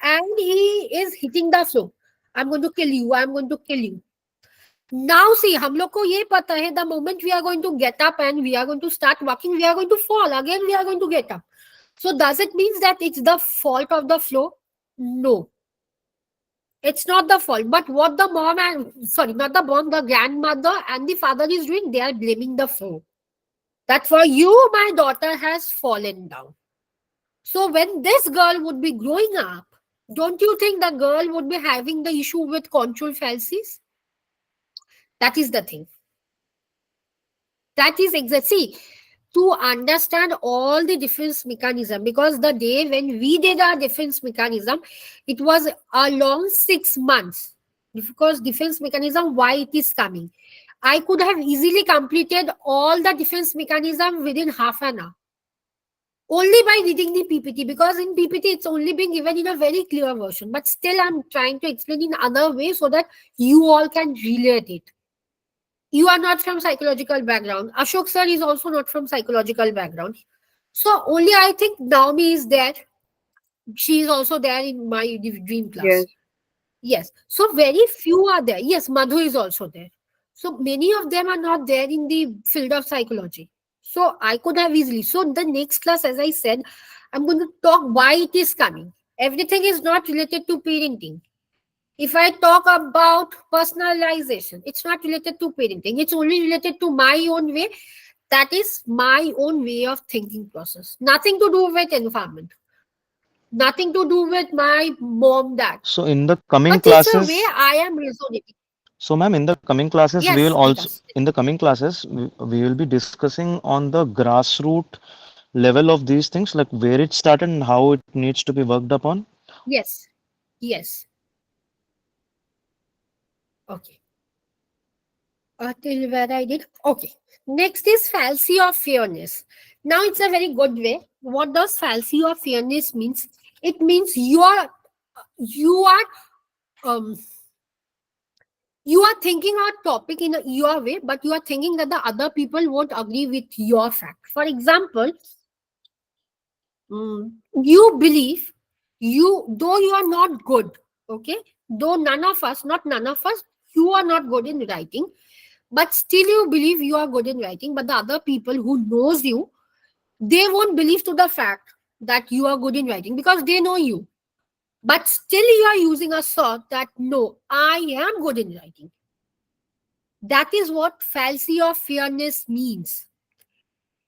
and he is hitting the floor. I'm going to kill you. I'm going to kill you. Now see, हम लोग को ये पता है, the moment we are going to get up and we are going to start walking, we are going to fall. Again, we are going to get up. So does it mean that it's the fault of the floor? No, it's not the fault. But what the mom and, sorry, not the mom, the grandmother and the father is doing, they are blaming the floor. That for you, my daughter has fallen down. So when this girl would be growing up, don't you think the girl would be having the issue with control fallacies? That is the thing. That is exact. See, to understand all the defense mechanism, because the day when we did our defense mechanism, it was a long 6 months. Because defense mechanism, why it is coming? I could have easily completed all the defense mechanism within half an hour. Only by reading the PPT, because in PPT it's only been given in a very clear version. But still I'm trying to explain in other way so that you all can relate it. You are not from psychological background. Ashok sir is also not from psychological background. So only I think Naomi is there. She is also there in my dream class. Yes. Yes. So very few are there. Yes, Madhu is also there. So many of them are not there in the field of psychology. So I could have easily. So the next class, as I said, I'm going to talk why it is coming. Everything is not related to parenting. If I talk about personalization, it's not related to parenting. It's only related to my own way. That is my own way of thinking process. Nothing to do with environment. Nothing to do with my mom, dad. So in the coming But it's a way classes, I am resonating. so ma'am, in the coming classes, we will Yes, also Vikas. in the coming classes we will be discussing on the grassroots level of these things, like where it started and how it needs to be worked upon. Yes. Yes. Okay. Till where I did. Okay. Next is fallacy of fairness. Now it's a very good way. What does fallacy of fairness means? It means you are um you are thinking a topic in your way, but you are thinking that the other people won't agree with your fact. For example, you believe though you are not good, okay, though none of us, you are not good in writing, but still you believe you are good in writing, but the other people who knows you, they won't believe to the fact that you are good in writing because they know you. But still you are using a thought that no, I am good in writing. That is what fallacy of fairness means.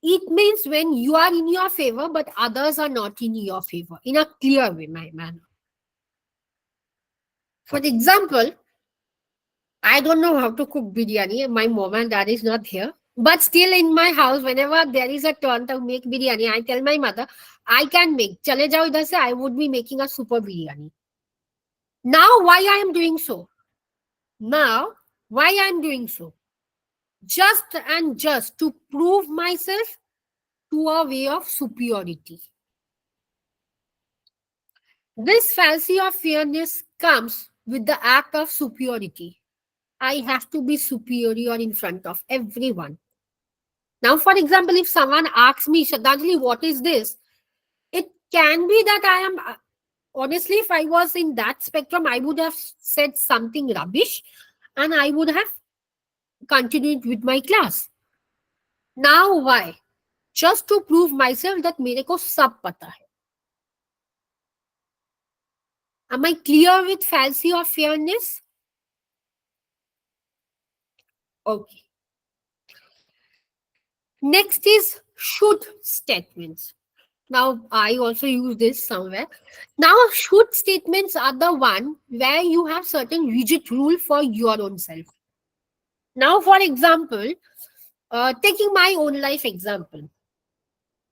It means when you are in your favor, but others are not in your favor in a clear way, my man. For example, I don't know how to cook biryani. My mom and dad is not here. But still in my house, whenever there is a turn to make biryani, I tell my mother, I can make. Chale jao idhar se, I would be making a super biryani. Now, why I am doing so? Now, why I am doing so? Just and just to prove myself to a way of superiority. This fallacy of fairness comes with the act of superiority. I have to be superior in front of everyone. Now, for example, if someone asks me, Shraddhanjali, what is this? It can be that I am, honestly, if I was in that spectrum, I would have said something rubbish and I would have continued with my class. Now, why? Just to prove myself that मेरे को सब पता है. Am I clear with fallacy of fairness? Okay. Next is should statements. Now, I also use this somewhere. Now, should statements are the one where you have certain rigid rule for your own self. Now, for example, taking my own life example.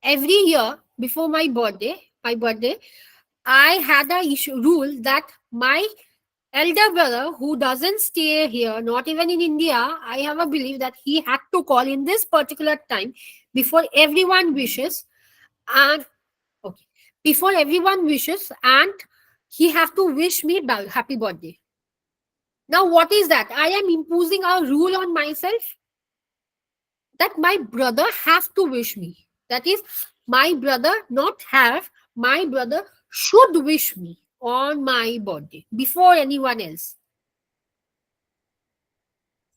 Every year before my birthday, I had a rule that my elder brother who doesn't stay here, not even in India, I have a belief that he had to call in this particular time before everyone wishes and okay, before everyone wishes and he have to wish me happy birthday. Now what is that? I am imposing a rule on myself that my brother has to wish me. That is, My brother, not have, my brother should wish me on my birthday before anyone else.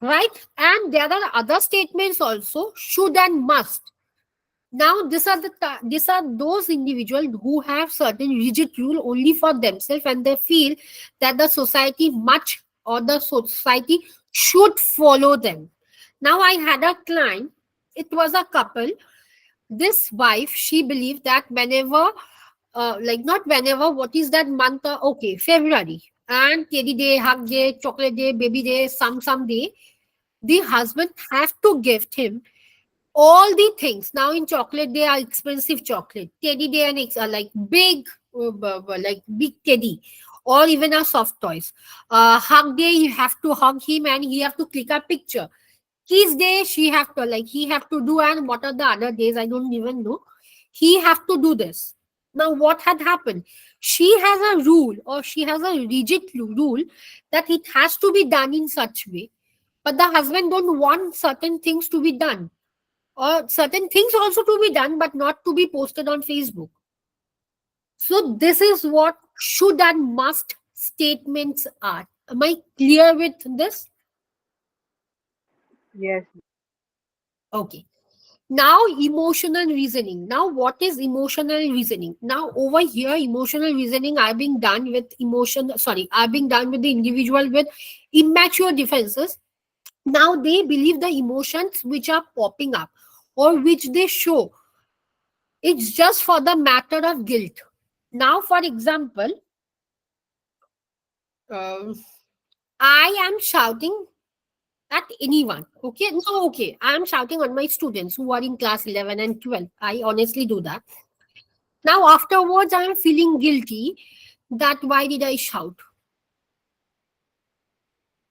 Right? And there are other statements also, should and must. Now, these are those individuals who have certain rigid rule only for themselves, and they feel that the society much or the society should follow them. Now, I had a client. It was a couple. This wife, she believed that whenever, not whenever, what is that month? Okay, February, and teddy day, hug day, chocolate day, baby day, some day, the husband have to gift him all the things. Now in chocolate they are expensive chocolate, teddy they are like big, like big teddy, or even a soft toys. Hug day, you have to hug him and he have to click a picture. Kiss day, she have to, like, he have to do. And what are the other days, I don't even know. He have to do this. Now what had happened, she has a rule, or she has a rigid rule, that it has to be done in such way, but the husband don't want certain things to be done, or certain things also to be done but not to be posted on Facebook. So this is what should and must statements are. Am I clear with this? Yes. Okay. Now emotional reasoning. Now what is emotional reasoning? Now over here, emotional reasoning are being done with are being done with the individual with immature defenses. Now they believe the emotions which are popping up or which they show, it's just for the matter of guilt. Now, for example, um, I am shouting at anyone. Okay, no, okay, I am shouting on my students who are in class 11 and 12. I honestly do that. Now, afterwards, I am feeling guilty that why did I shout?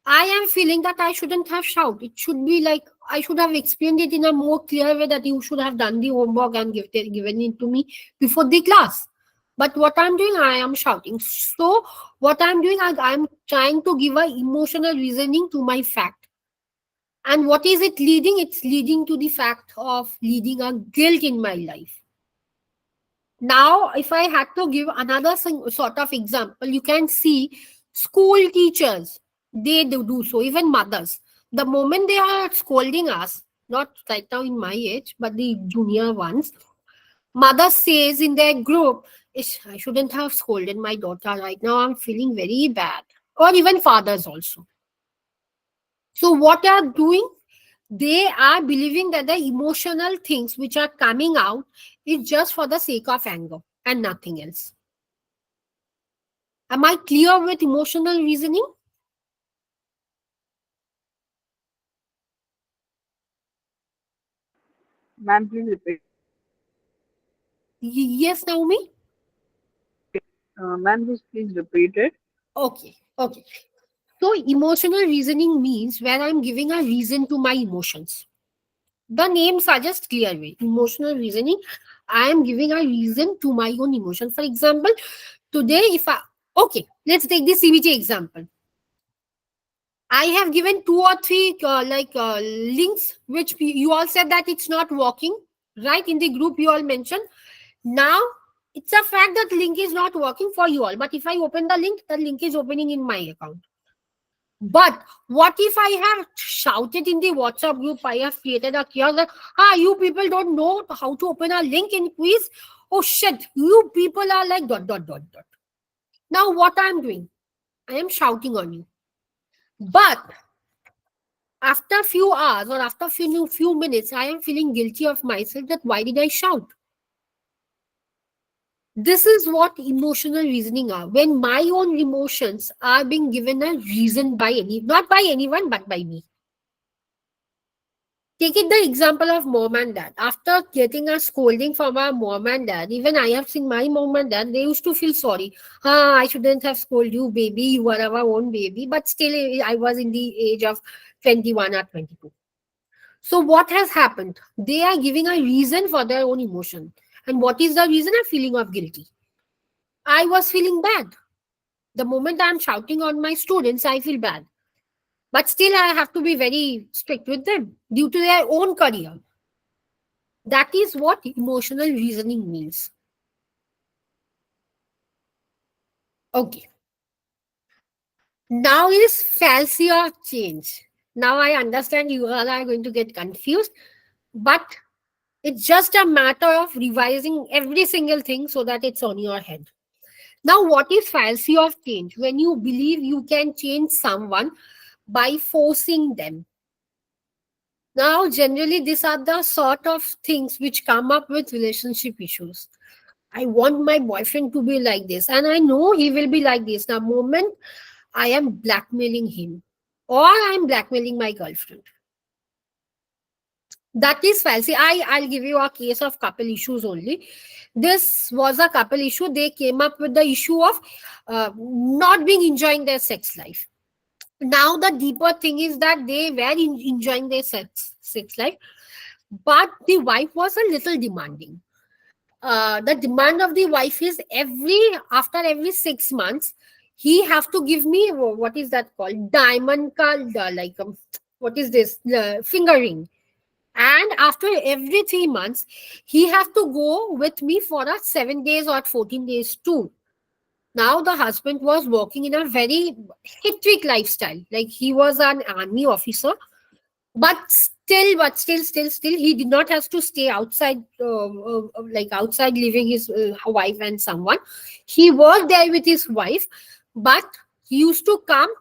I am feeling that I shouldn't have shouted. It should be like I should have explained it in a more clear way, that you should have done the homework and given it to me before the class. But what I'm doing, I am shouting. So what I'm doing, I'm trying to give a emotional reasoning to my fact. And what is it leading? It's leading to the fact of leading a guilt in my life. Now, if I had to give another sort of example, you can see school teachers, they do so, even mothers. The moment they are scolding us, not right now in my age, but the junior ones, mother says in their group, "Ish, I shouldn't have scolded my daughter right now. I'm feeling very bad." Or even fathers also. So, what they are doing? They are believing that the emotional things which are coming out is just for the sake of anger and nothing else. Am I clear with emotional reasoning? Ma'am, please repeat. Yes, Naomi? Ma'am, please repeat it. Okay, okay. So, emotional reasoning means where I'm giving a reason to my emotions. The name suggests clear way. Emotional reasoning, I am giving a reason to my own emotion. For example, today, okay, let's take the CBT example. I have given two or three links which you all said that it's not working, right? In the group, you all mentioned. Now, it's a fact that link is not working for you all. But if I open the link is opening in my account. But what if I have shouted in the WhatsApp group? I have created a chaos that, you people don't know how to open a link in quiz. Oh shit, you people are like dot dot dot dot. Now, what I'm doing? I am shouting on you. But after a few hours or after a few minutes, I am feeling guilty of myself that why did I shout? This is what emotional reasoning are. When my own emotions are being given a reason by not by anyone, but by me. Take it the example of mom and dad. After getting a scolding from our mom and dad, even I have seen my mom and dad, they used to feel sorry. I shouldn't have scolded you, baby. You were our own baby. But still, I was in the age of 21 or 22. So what has happened? They are giving a reason for their own emotion. And what is the reason? A feeling of guilty. I was feeling bad. The moment I'm shouting on my students, I feel bad. But still, I have to be very strict with them due to their own career. That is what emotional reasoning means. Okay. Now is fallacy of change. Now I understand you all are going to get confused, but it's just a matter of revising every single thing so that it's on your head. Now, what is fallacy of change? When you believe you can change someone by forcing them. Now, generally, these are the sort of things which come up with relationship issues. I want my boyfriend to be like this, and I know he will be like this. The moment I am blackmailing him, or I am blackmailing my girlfriend. That is falsy. I'll give you a case of couple issues only. This was a couple issue. They came up with the issue of not being enjoying their sex life. Now the deeper thing is that they were enjoying their sex life, but the wife was a little demanding. The demand of the wife is after every 6 months, he have to give me what is that called, diamond card, like what is this, finger ring. And after every 3 months, he have to go with me for a 7 days or 14 days tour. Now the husband was working in a very hectic lifestyle, like he was an army officer, but still, he did not have to stay outside, like outside leaving his wife and someone. He was there with his wife, but he used to come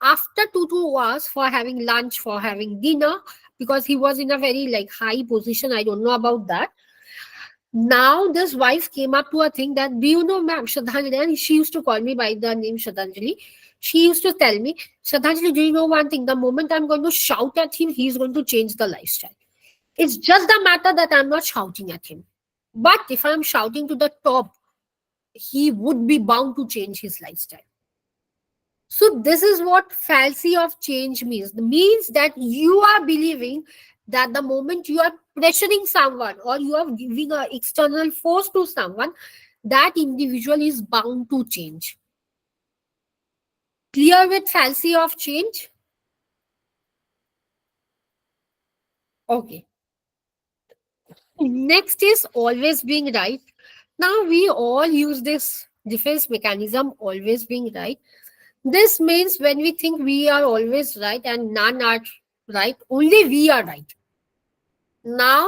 after 2 hours for having lunch, for having dinner, because he was in a very like high position. I don't know about that. Now this wife came up to a thing that, do you know, ma'am, Shraddhanjali, and she used to call me by the name Shraddhanjali. She used to tell me, Shraddhanjali, do you know one thing? The moment I'm going to shout at him, he's going to change the lifestyle. It's just the matter that I'm not shouting at him. But if I'm shouting to the top, he would be bound to change his lifestyle. So this is what fallacy of change means. It means that you are believing that the moment you are pressuring someone or you are giving an external force to someone, that individual is bound to change. Clear with fallacy of change? Okay. Next is always being right. Now we all use this defense mechanism, always being right. This means when we think we are always right and none are right, only we are right. Now,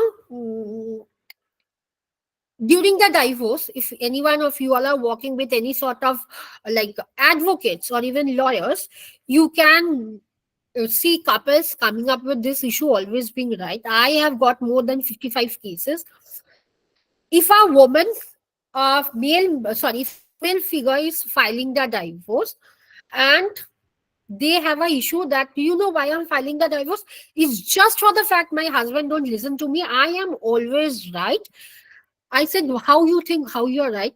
during the divorce, if any one of you all are working with any sort of like advocates or even lawyers, you can see couples coming up with this issue always being right. I have got more than 55 cases. If a woman, if a male figure is filing the divorce and they have a issue that, you know why I'm filing the divorce, is just for the fact my husband don't listen to me, I am always right. I said, how you think how you're right?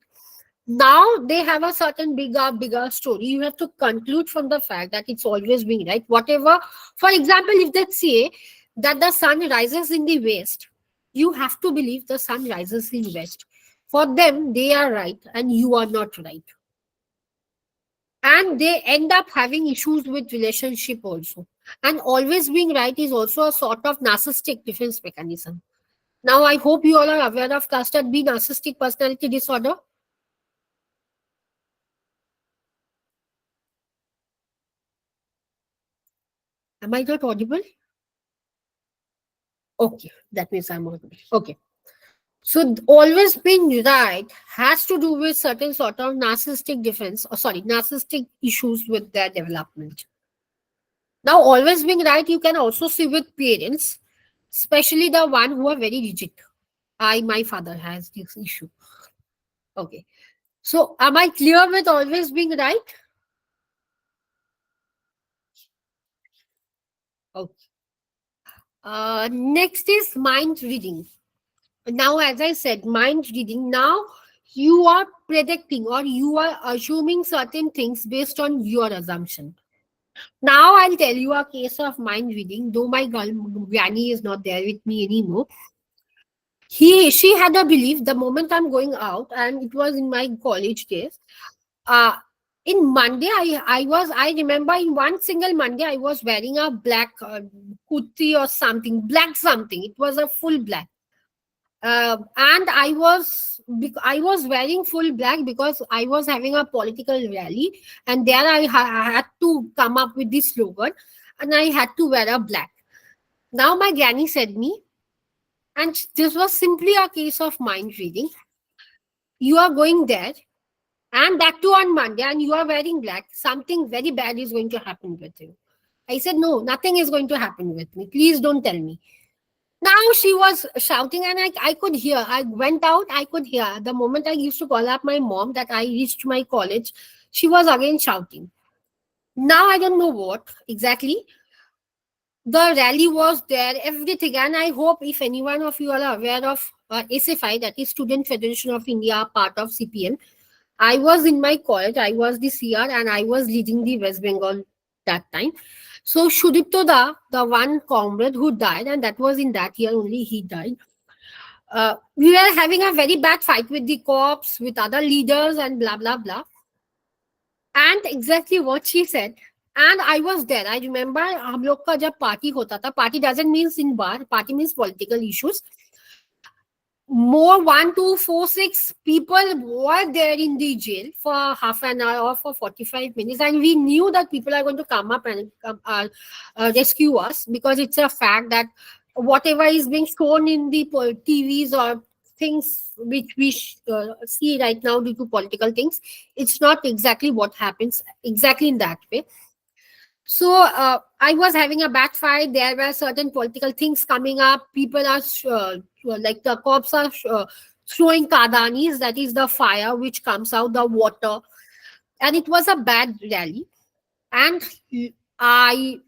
Now they have a certain bigger story. You have to conclude from the fact that it's always being right. Whatever, for example, if they say that the sun rises in the west, you have to believe the sun rises in west. For them, they are right and you are not right. And they end up having issues with relationship also. And always being right is also a sort of narcissistic defense mechanism. Now, I hope you all are aware of cluster B narcissistic personality disorder. Am I not audible? Okay, that means I'm audible. Okay. So always being right has to do with certain sort of narcissistic defense, or sorry, narcissistic issues with their development. Now, always being right, you can also see with parents, especially the one who are very rigid. My father has this issue. Okay. So am I clear with always being right? Okay. Next is mind reading. Now, as I said, mind reading. Now, you are predicting or you are assuming certain things based on your assumption. Now, I'll tell you a case of mind reading, though my girl, Granny, is not there with me anymore. She had a belief the moment I'm going out, and it was in my college days. Uh, in Monday, I remember in one single Monday, I was wearing a black kurti or something, black something. It was a full black. And I was wearing full black because I was having a political rally, and there I had to come up with this slogan, and I had to wear a black. Now my granny said me, and this was simply a case of mind reading. You are going there, and that too on Monday, and you are wearing black. Something very bad is going to happen with you. I said, no, nothing is going to happen with me. Please don't tell me. Now she was shouting, and I could hear. I went out, I could hear. The moment I used to call up my mom that I reached my college, she was again shouting. Now I don't know what exactly. The rally was there, everything. And I hope if any one of you are aware of SFI, that is Student Federation of India, part of CPM, I was in my college, I was the CR, and I was leading the West Bengal that time. So Shudipto Da, the one comrade who died, and that was in that year only he died. We were having a very bad fight with the cops, with other leaders, and blah blah blah. And exactly what she said. And I was there. I remember हम लोग का जब party होता था. Party doesn't mean in bar. Party means political issues. More 1, 2, 4, 6 people were there in the jail for half an hour or for 45 minutes, and we knew that people are going to come up and rescue us, because it's a fact that whatever is being shown in the TVs or things which we see right now due to political things, it's not exactly what happens exactly in that way. So I was having a bad fight. There were certain political things coming up. People are like the cops are throwing kadanis, that is the fire which comes out, the water, and it was a bad rally. And I,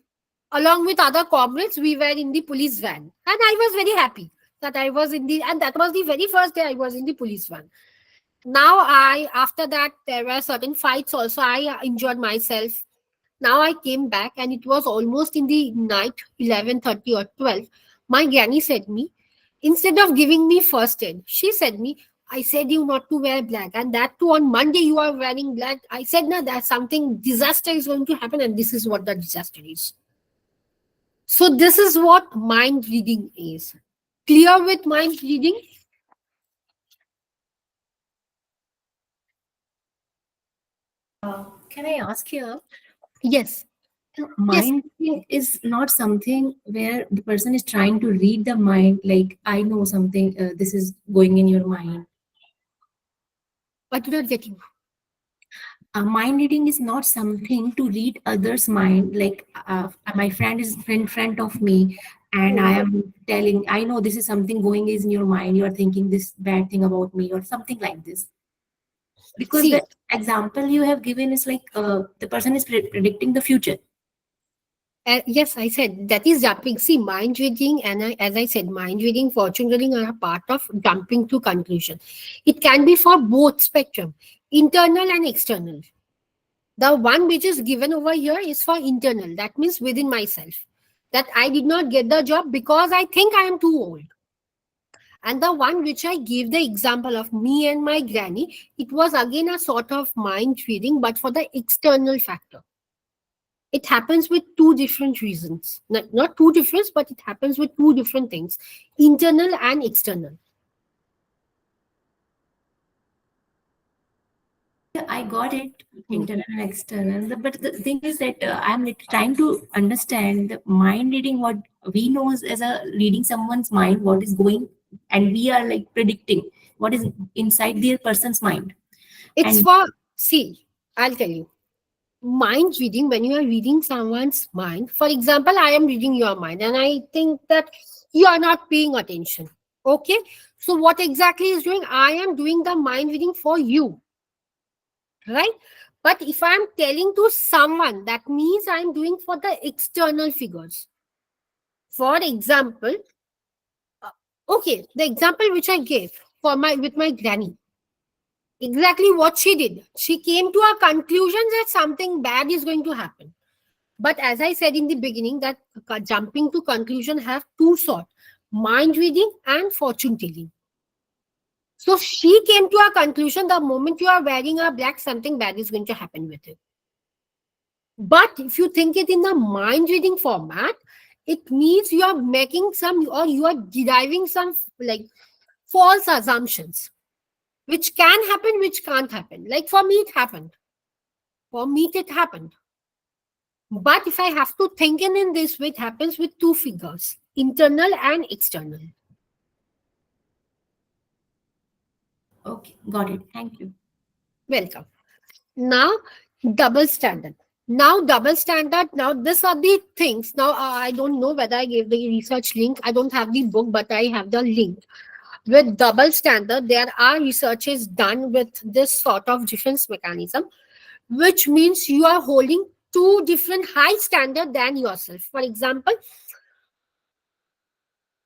along with other comrades, we were in the police van, and I was very happy that I was in the, and that was the very first day I was in the police van. Now after that there were certain fights also. I enjoyed myself. Now I came back, and it was almost in the night, 11:30 or 12. My granny said me, instead of giving me first aid, she said me, I said you not to wear black, and that too on Monday you are wearing black. I said, no, that something disaster is going to happen, and this is what the disaster is. So this is what mind reading is. Clear with mind reading? Can I ask here? Yes. Mind reading is not something where the person is trying to read the mind, like I know something, this is going in your mind. I do not get you. Mind reading is not something to read others' mind. Like my friend is in front of me, and I am telling, I know this is something going is in your mind. You are thinking this bad thing about me, or something like this. Because See, the example you have given is like the person is predicting the future. yes, I said that is jumping. See, mind reading, and as I said, mind reading, fortune reading are a part of jumping to conclusion. It can be for both spectrum, internal and external. The one which is given over here is for internal. That means within myself. That I did not get the job because I think I am too old. And the one which I gave the example of me and my granny, it was again a sort of mind reading, but for the external factor. It happens with two different reasons. Not two different, but it happens with two different things, internal and external. I got it, internal and external. But the thing is that I'm like trying to understand the mind reading. What we know is as a reading someone's mind, what is going, and we are like predicting what is inside their person's mind. It's And for, see, I'll tell you. Mind reading, when you are reading someone's mind, for example, I am reading your mind, and I think that you are not paying attention. Okay. So, what exactly is doing? I am doing the mind reading for you. Right? But if I'm telling to someone, that means I'm doing for the external figures. For example, okay, the example which I gave for my with my granny, exactly what she did. She came to a conclusion that something bad is going to happen. But as I said in the beginning, that jumping to conclusion have two sorts: mind reading and fortune telling. So she came to a conclusion the moment you are wearing a black, something bad is going to happen with it. But if you think it in the mind reading format, it means you are making some, or you are deriving some like false assumptions, which can happen, which can't happen. Like for me, it happened. For me, it happened. But if I have to think in this way, it happens with two figures, internal and external. Okay, got it. Thank you. Welcome. Now, double standard. Now, double standard. Now, these are the things. Now, I don't know whether I gave the research link. I don't have the book, but I have the link. With double standard, there are researches done with this sort of defense mechanism, which means you are holding two different high standard than yourself. For example,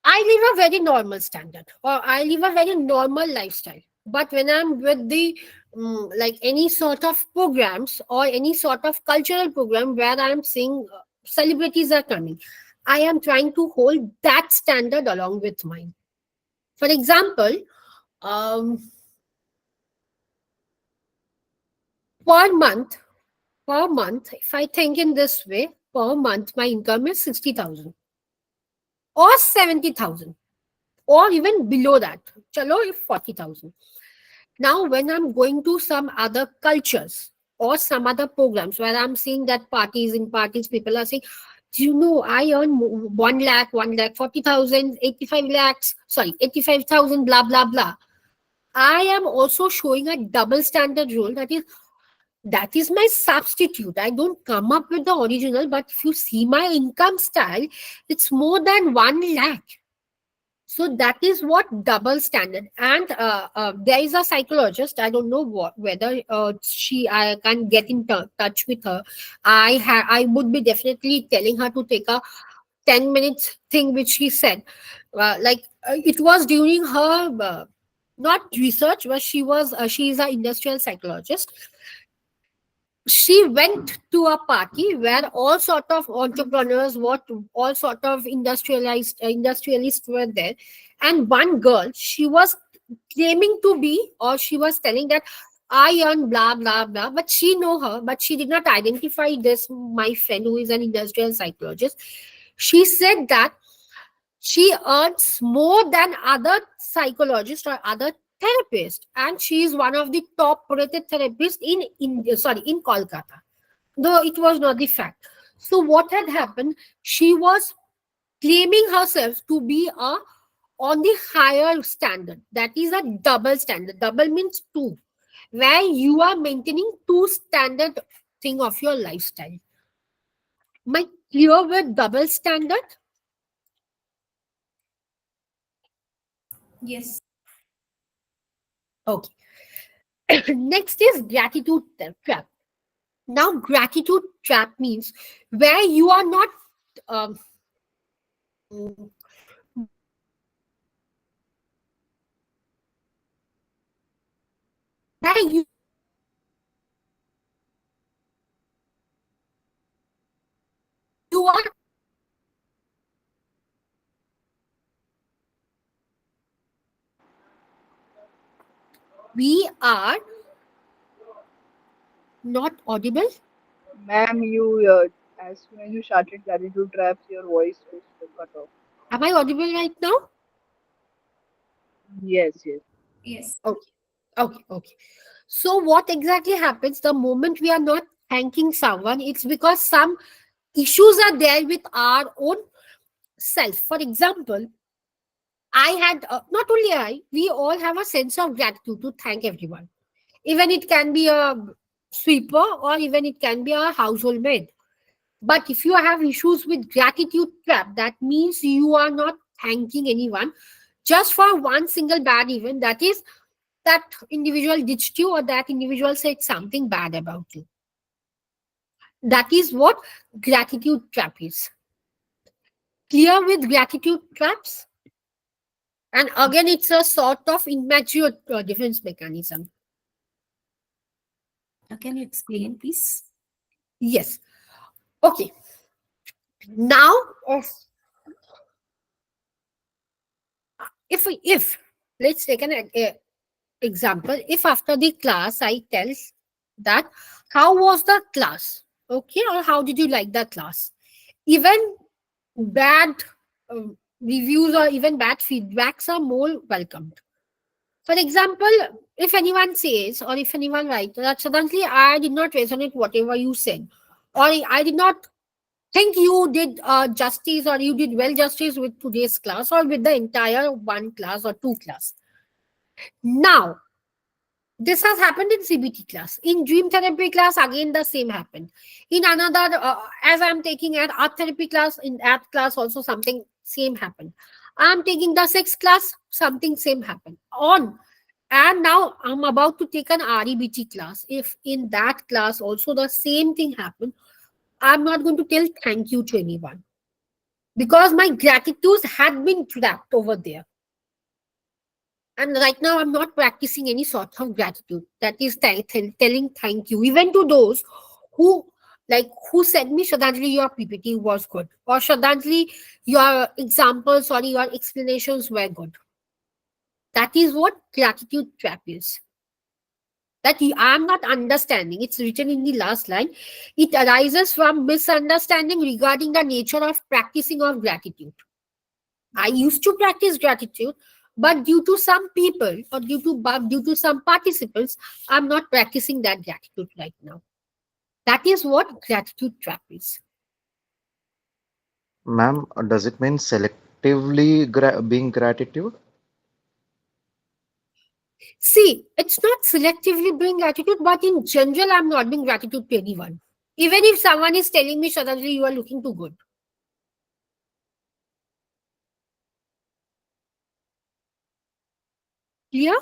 I live a very normal standard, or I live a very normal lifestyle. But when I'm with the like any sort of programs or any sort of cultural program where I'm seeing celebrities are coming, I am trying to hold that standard along with mine. For example, um, per month, if I think in this way, per month my income is 60,000 or 70,000 or even below that. Chalo, if 40,000. Now, when I'm going to some other cultures or some other programs where I'm seeing that in parties, people are saying, do you know, I earn 1 lakh, 1 lakh, 40,000, 85 lakhs, sorry, 85,000, blah, blah, blah. I am also showing a double standard rule, that is my substitute. I don't come up with the original, but if you see my income style, it's more than 1 lakh. So that is what double standard. And there is a psychologist. I don't know whether I can get in touch with her. I would be definitely telling her to take a 10 minutes thing which she said. It was during her not research, but she is an industrial psychologist. She went to a party where all sort of entrepreneurs, all sort of industrialists were there, and one girl, she was claiming to be, or she was telling that I earn blah blah blah, but she know her, but she did not identify this. My friend, who is an industrial psychologist, she said that she earns more than other psychologists or other therapists, and she is one of the top rated therapists in India, sorry, in Kolkata, though it was not the fact. So what had happened, she was claiming herself to be a on the higher standard, that is a double standard. Double means two, where you are maintaining two standard thing of your lifestyle. Am I clear with double standard? Yes. Okay. Next is gratitude trap. Now, gratitude trap means where you are not um, where you are we are not audible. Ma'am, as soon as you started gratitude traps, your voice was cut off. Am I audible right now? Yes, yes. Yes. Okay. Okay. So what exactly happens the moment we are not thanking someone? It's because some issues are there with our own self. For example, I had not only we all have a sense of gratitude to thank everyone. Even it can be a sweeper or even it can be a household maid. But if you have issues with gratitude trap, that means you are not thanking anyone just for one single bad event. That is, that individual ditched you or that individual said something bad about you. That is what gratitude trap is. Clear with gratitude traps? And again, it's a sort of immature defense mechanism. Can you explain, please? Yes. Okay. Now, if let's take an example. If after the class I tell that how was the class, okay, or how did you like the class, even bad reviews or even bad feedbacks are more welcomed. For example, if anyone says or if anyone writes that suddenly I did not resonate whatever you said, or I did not think you did justice or you did well justice with today's class or with the entire one class or two class. Now, this has happened in CBT class. In dream therapy class, again the same happened. In another, as I'm taking at art therapy class, in art class also something same happened. I'm taking the sex class, something same happened. On and now I'm about to take an REBT class. If in that class also the same thing happened, I'm not going to tell thank you to anyone because my gratitude had been trapped over there. And right now, I'm not practicing any sort of gratitude. That is telling thank you, even to those who who said me, Shraddhanjali, your PPT was good, or Shraddhanjali, your examples or your explanations were good. That is what gratitude trap is. That I am not understanding. It's written in the last line. It arises from misunderstanding regarding the nature of practicing of gratitude. I used to practice gratitude, but due to some people or due to some participants, I'm not practicing that gratitude right now. That is what gratitude trap is. Ma'am, does it mean selectively being gratitude? See, it's not selectively being gratitude, but in general, I'm not being gratitude to anyone. Even if someone is telling me, suddenly you are looking too good. Clear?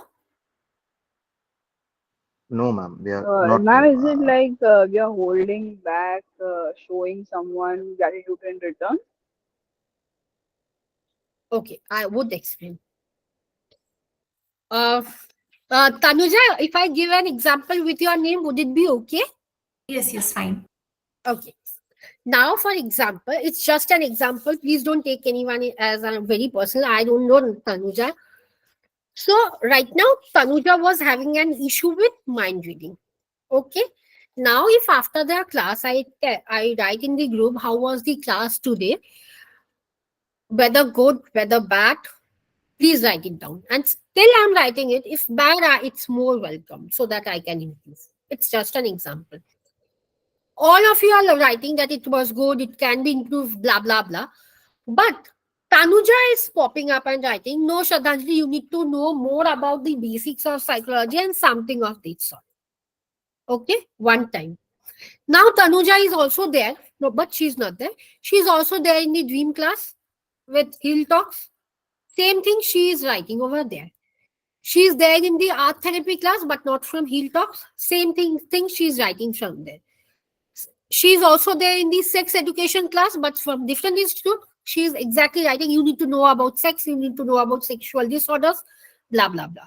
No, ma'am, we are not. Ma'am, is it like we are holding back, showing someone gratitude in return? Okay, I would explain. Uh, Tanuja, if I give an example with your name, would it be okay? Yes, yes, fine. Okay. Now, for example, it's just an example. Please don't take anyone as a very personal. I don't know Tanuja. So, right now, Tanuja was having an issue with mind reading. Okay. Now, if after the class, I write in the group, how was the class today? Whether good, whether bad, please write it down. And still, I'm writing it. If bad, it's more welcome so that I can improve. It's just an example. All of you are writing that it was good, it can be improved, blah, blah, blah. But Tanuja is popping up and writing, no, Shraddhanjali, you need to know more about the basics of psychology and something of that sort. Okay, one time. Now Tanuja is also there, no, but she's not there. She's also there in the dream class with Hill Talks. Same thing she is writing over there. She's there in the art therapy class, but not from Hill Talks. Same thing she's writing from there. She's also there in the sex education class, but from different institute. She's exactly writing, you need to know about sex, you need to know about sexual disorders, blah, blah, blah.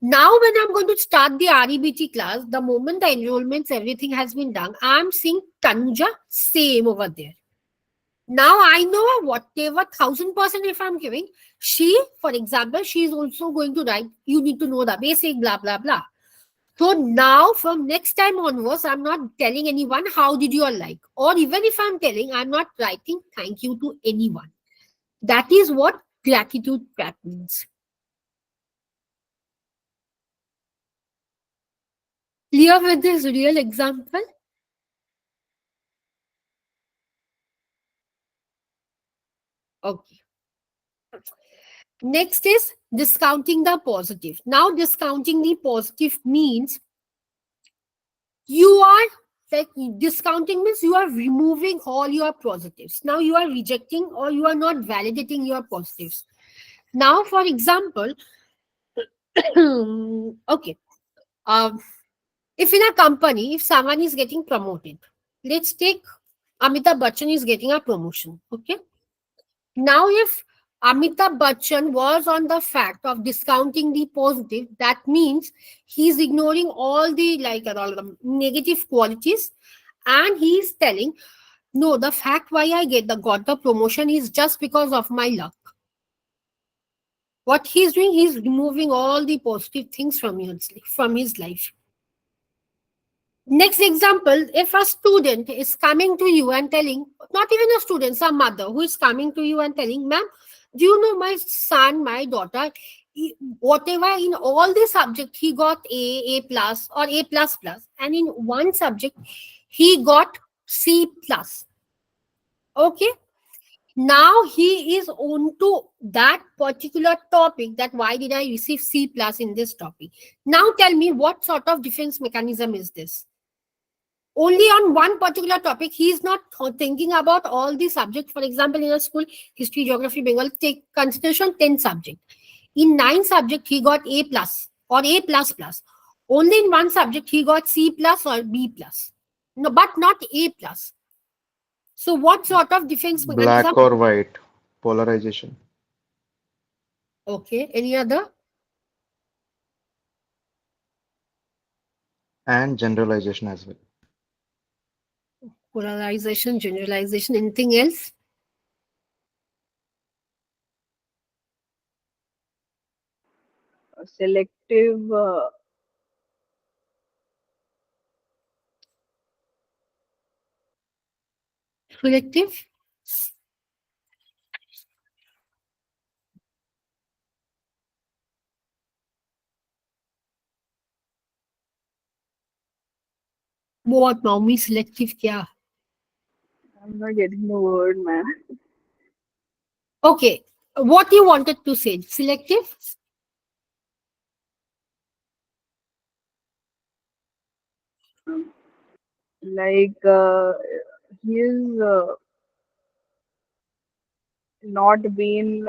Now, when I'm going to start the REBT class, the moment the enrollments, everything has been done, I'm seeing Tanuja same over there. Now I know whatever 1000% if I'm giving, she, for example, she is also going to write, you need to know the basic, blah, blah, blah. So now from next time onwards, I'm not telling anyone how did you all like. Or even if I'm telling, I'm not writing thank you to anyone. That is what gratitude trap means. Clear with this real example? Okay. Next is discounting the positive. Now discounting the positive means you are like discounting means you are removing all your positives. Now you are rejecting or you are not validating your positives. Now, for example, okay, um, if in a company, if someone is getting promoted, let's take Amitabh Bachchan is getting a promotion. Okay, now if Amitabh Bachchan was on the fact of discounting the positive, that means he's ignoring all the all the negative qualities, and he's telling, no, the fact why I got the promotion is just because of my luck. What he's doing, he's removing all the positive things from his life. Next example, if a student is coming to you and telling, not even a student, some mother who is coming to you and telling, ma'am, do you know my son, my daughter whatever in all the subject he got A plus or A plus plus, and in one subject he got C plus. Okay, now he is on to that particular topic, that why did I receive C plus in this topic. Now tell me, what sort of defense mechanism is this? Only on one particular topic, he is not thinking about all the subjects. For example, in a school, history, geography, Bengal, take consideration 10 subject. In 9 subject he got A plus or A plus plus. Only in one subject he got C plus or B plus, no, but not A plus. So what sort of defense mechanism? Black or white, polarization, Okay, any other? and generalization as well. Polarization, generalization, anything else? Selective. Selective? What Naomi, selective क्या? I'm not getting the word, man. Okay, what you wanted to say? Selective? Like he is not been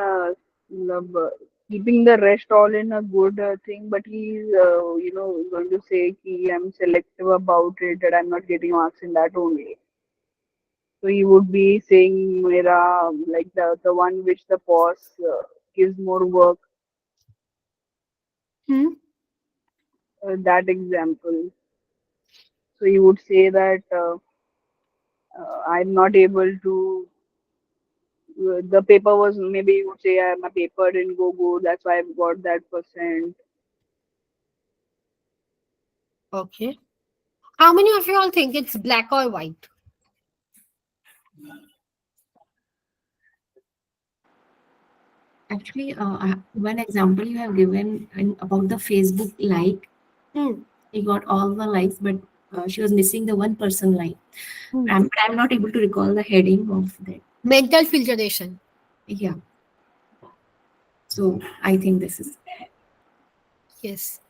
keeping the rest all in a good thing, but he's going to say कि I'm selective about it, that I'm not getting marks in that only. So he would be saying Mera, like the one which the boss gives more work, Hmm? that example. So he would say that I'm not able to. The paper was, maybe you would say my paper didn't go good, that's why I've got that percent. Okay. How many of you all think it's black or white? Actually, one example you have given about the Facebook like, Hmm. he got all the likes, but she was missing the one person like. Hmm. But I'm not able to recall the heading of that. Mental filtration. Yeah. So I think this is Yes.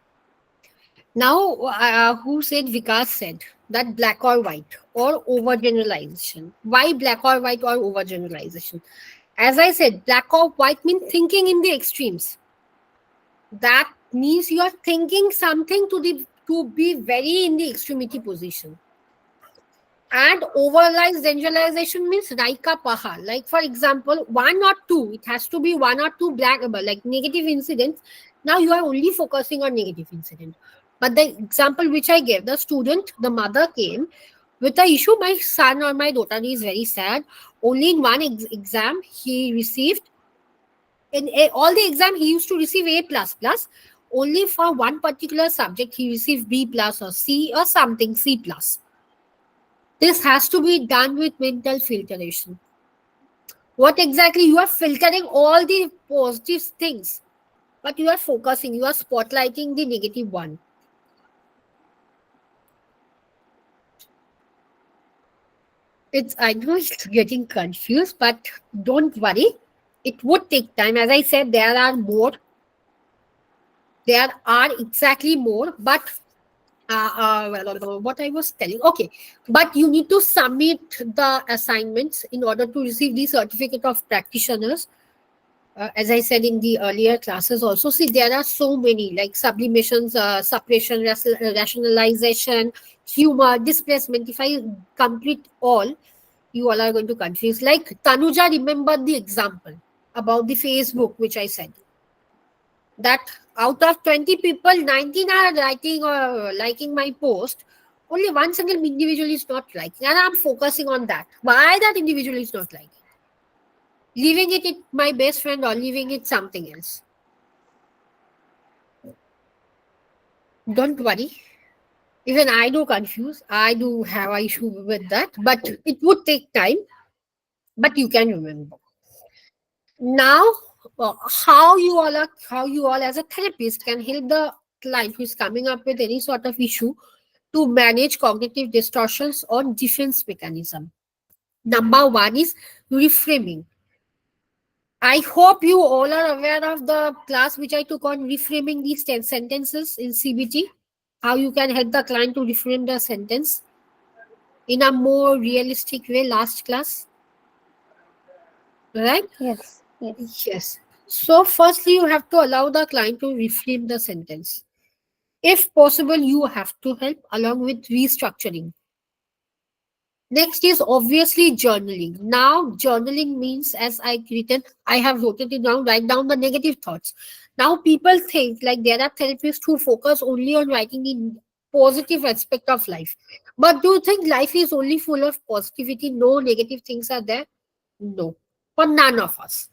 Now, who said? Vikas said that black or white or overgeneralization. Why black or white or overgeneralization? As I said, black or white means thinking in the extremes. That means you are thinking something to be very in the extremity position. And overlies generalization means Raika Paha. Like for example, one or two, it has to be one or two black like negative incidents. Now you are only focusing on negative incident. But the example which I gave, the student, the mother came with the issue, my son or my daughter is very sad. Only in one exam he received, in all the exam he used to receive A plus plus. Only for one particular subject he received B plus or C or something C plus. This has to be done with mental filtration. What exactly? You are filtering all the positive things, but you are focusing, you are spotlighting the negative one. It's, I know it's getting confused, but don't worry. It would take time. As I said, there are more. There are exactly more, but what I was telling. Okay, but you need to submit the assignments in order to receive the certificate of practitioners. As I said in the earlier classes also, see, there are so many like sublimations, suppression, rationalization, humor, displacement. If I complete all, you all are going to confuse. Like Tanuja remembered the example about the Facebook, which I said that out of 20 people, 19 are writing or liking my post. Only one single individual is not liking, and I'm focusing on that. Why that individual is not liking? Leaving it my best friend or leaving it something else. Don't worry. Even I do confuse. I do have an issue with that, but it would take time. But you can remember. Now, how you all as a therapist can help the client who is coming up with any sort of issue to manage cognitive distortions or defense mechanism. Number one is reframing. I hope you all are aware of the class which I took on reframing these 10 sentences in CBT. How you can help the client to reframe the sentence in a more realistic way last class, right? Yes. Yes. Yes. So, firstly, you have to allow the client to reframe the sentence. If possible, you have to help along with restructuring. Next is obviously journaling. Now, journaling means as I written, I have written it down, write down the negative thoughts. Now, people think like there are therapists who focus only on writing the positive aspect of life. But do you think life is only full of positivity? No negative things are there? No. For none of us.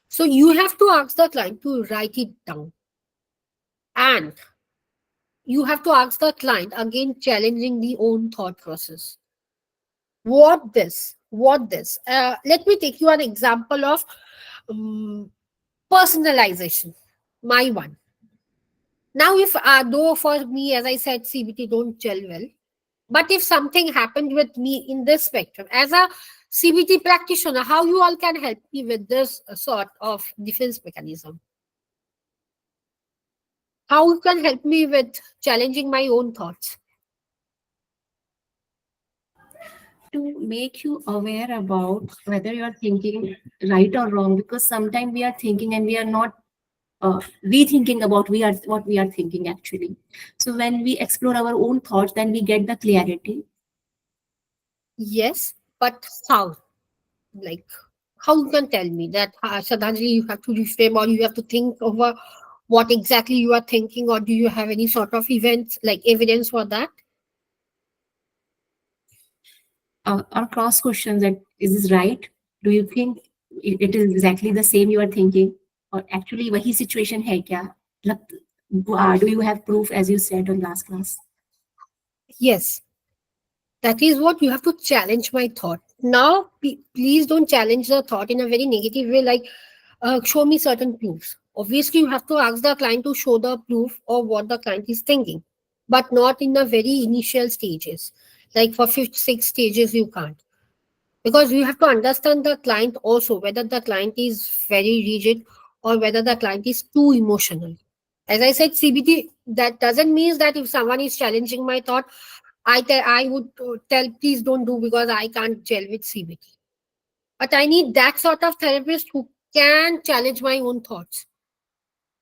So you have to ask the client to write it down. And you have to ask the client again, challenging the own thought process. Let me take you an example of um, personalization. My one. Now, if though for me, as I said, CBT don't gel well, but if something happened with me in this spectrum, as a CBT practitioner, how you all can help me with this sort of defense mechanism? How you can help me with challenging my own thoughts? To make you aware about whether you are thinking right or wrong, because sometimes we are thinking and we are not rethinking about we are what we are thinking actually. So when we explore our own thoughts, then we get the clarity. Yes, but how? Like, how you can tell me that Shraddhanjali, you have to reframe or you have to think over what exactly you are thinking, or do you have any sort of events like evidence for that? Or cross questions that is this right? Do you think it is exactly the same you are thinking, or actually वही situation है क्या? Do you have proof as you said on last class? Yes, that is what you have to challenge my thought. Now, please don't challenge the thought in a very negative way, like show me certain proofs. Obviously, you have to ask the client to show the proof of what the client is thinking, but not in the very initial stages. Like for fifth, sixth stages, you can't. Because you have to understand the client also, whether the client is very rigid or whether the client is too emotional. As I said, CBT, that doesn't mean that if someone is challenging my thought, I would tell, please don't do because I can't gel with CBT. But I need that sort of therapist who can challenge my own thoughts.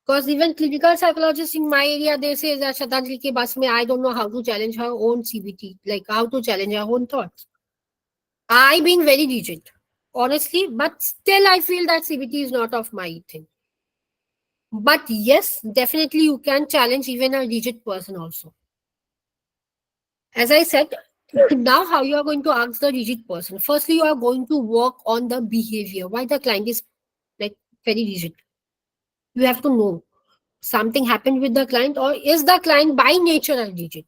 Because even clinical psychologists in my area, they say that Shraddhanjali ke bas mein, I don't know how to challenge her own CBT, like how to challenge her own thoughts. I being very rigid, honestly, but still I feel that CBT is not of my thing. But yes, definitely you can challenge even a rigid person also. As I said, now how you are going to ask the rigid person? Firstly, you are going to work on the behavior. Why the client is like very rigid? You have to know something happened with the client, or is the client by nature a rigid?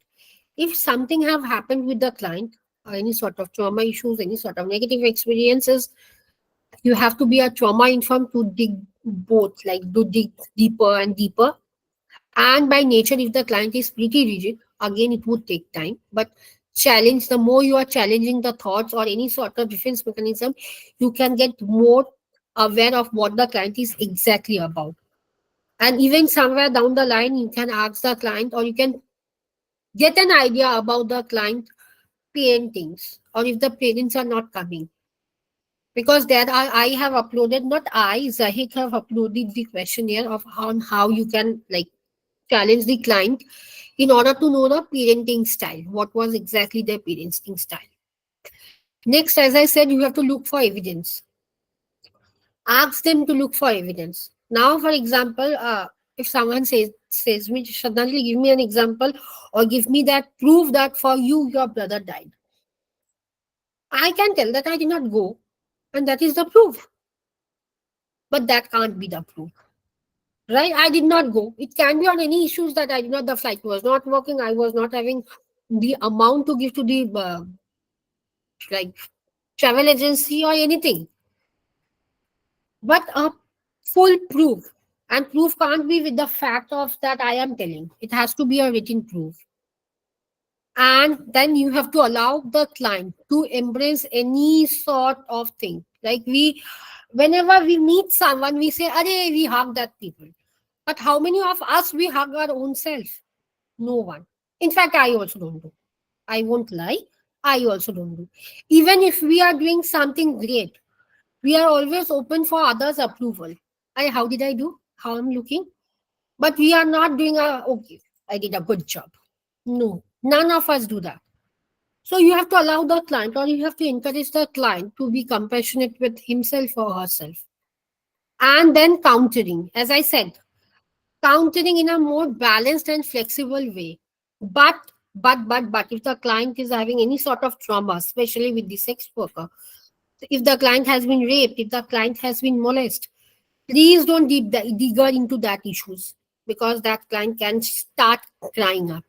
If something have happened with the client, or any sort of trauma issues, any sort of negative experiences, you have to be a trauma informed to dig both, like to dig deeper and deeper. And by nature, if the client is pretty rigid, again it would take time, but challenge, the more you are challenging the thoughts or any sort of defense mechanism, you can get more aware of what the client is exactly about. And even somewhere down the line, you can ask the client, or you can get an idea about the client paintings, or if the parents are not coming. Because there are, I have uploaded, not I, Zahid have uploaded the questionnaire of on how you can like challenge the client in order to know the parenting style. What was exactly their parenting style? Next, as I said, you have to look for evidence. Ask them to look for evidence. Now, for example, if someone says me, Shraddhanjali, give me an example or give me that proof that for you your brother died. I can tell that I did not go, and that is the proof. But that can't be the proof. Right? I did not go. It can be on any issues that I did not, the flight was not working, I was not having the amount to give to the like travel agency or anything. But full proof. And proof can't be with the fact of that I am telling. It has to be a written proof. And then you have to allow the client to embrace any sort of thing. Like whenever we meet someone, we say, "Arey, we hug that people." But how many of us we hug our own self? No one. In fact, I also don't do. I won't lie. I also don't do. Even if we are doing something great, we are always open for others' approval. How did I do? How I'm looking? But we are not doing okay, I did a good job. No, none of us do that. So you have to allow the client, or you have to encourage the client to be compassionate with himself or herself. And then countering, as I said, countering in a more balanced and flexible way. But if the client is having any sort of trauma, especially with the sex worker, if the client has been raped, if the client has been molested, please don't digger into that issues, because that client can start crying up.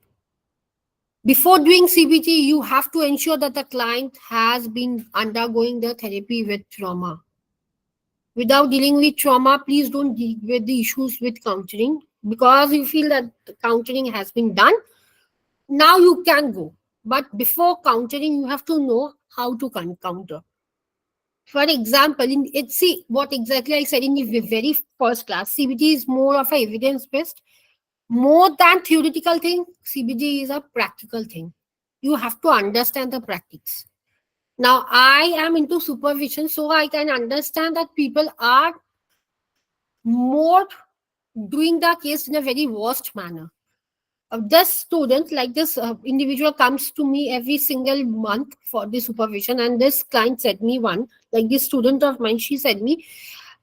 Before doing CBT, you have to ensure that the client has been undergoing the therapy with trauma. Without dealing with trauma, please don't deal with the issues with countering, because you feel that the countering has been done. Now you can go. But before countering, you have to know how to counter. For example, see what exactly I said in the very first class. CBT is more of a evidence based, more than theoretical thing. CBT is a practical thing. You have to understand the practice. Now I am into supervision, so I can understand that people are more doing the case in a very worst manner. This student, like this individual, comes to me every single month for the supervision, and this client said me one, like this student of mine, she said me,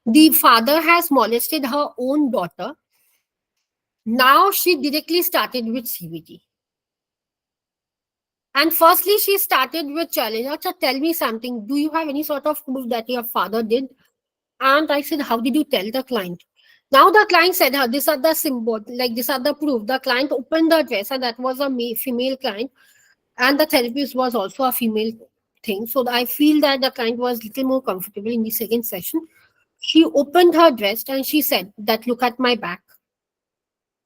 the father has molested her own daughter. Now she directly started with CBT. And firstly, she started with challenge. Acha, tell me something. Do you have any sort of proof that your father did? And I said, how did you tell the client? Now the client said, these are the symbol, like these are the proof. The client opened the dress, and that was a female client, and the therapist was also a female thing. So I feel that the client was little more comfortable in the second session. She opened her dress and she said that, look at my back.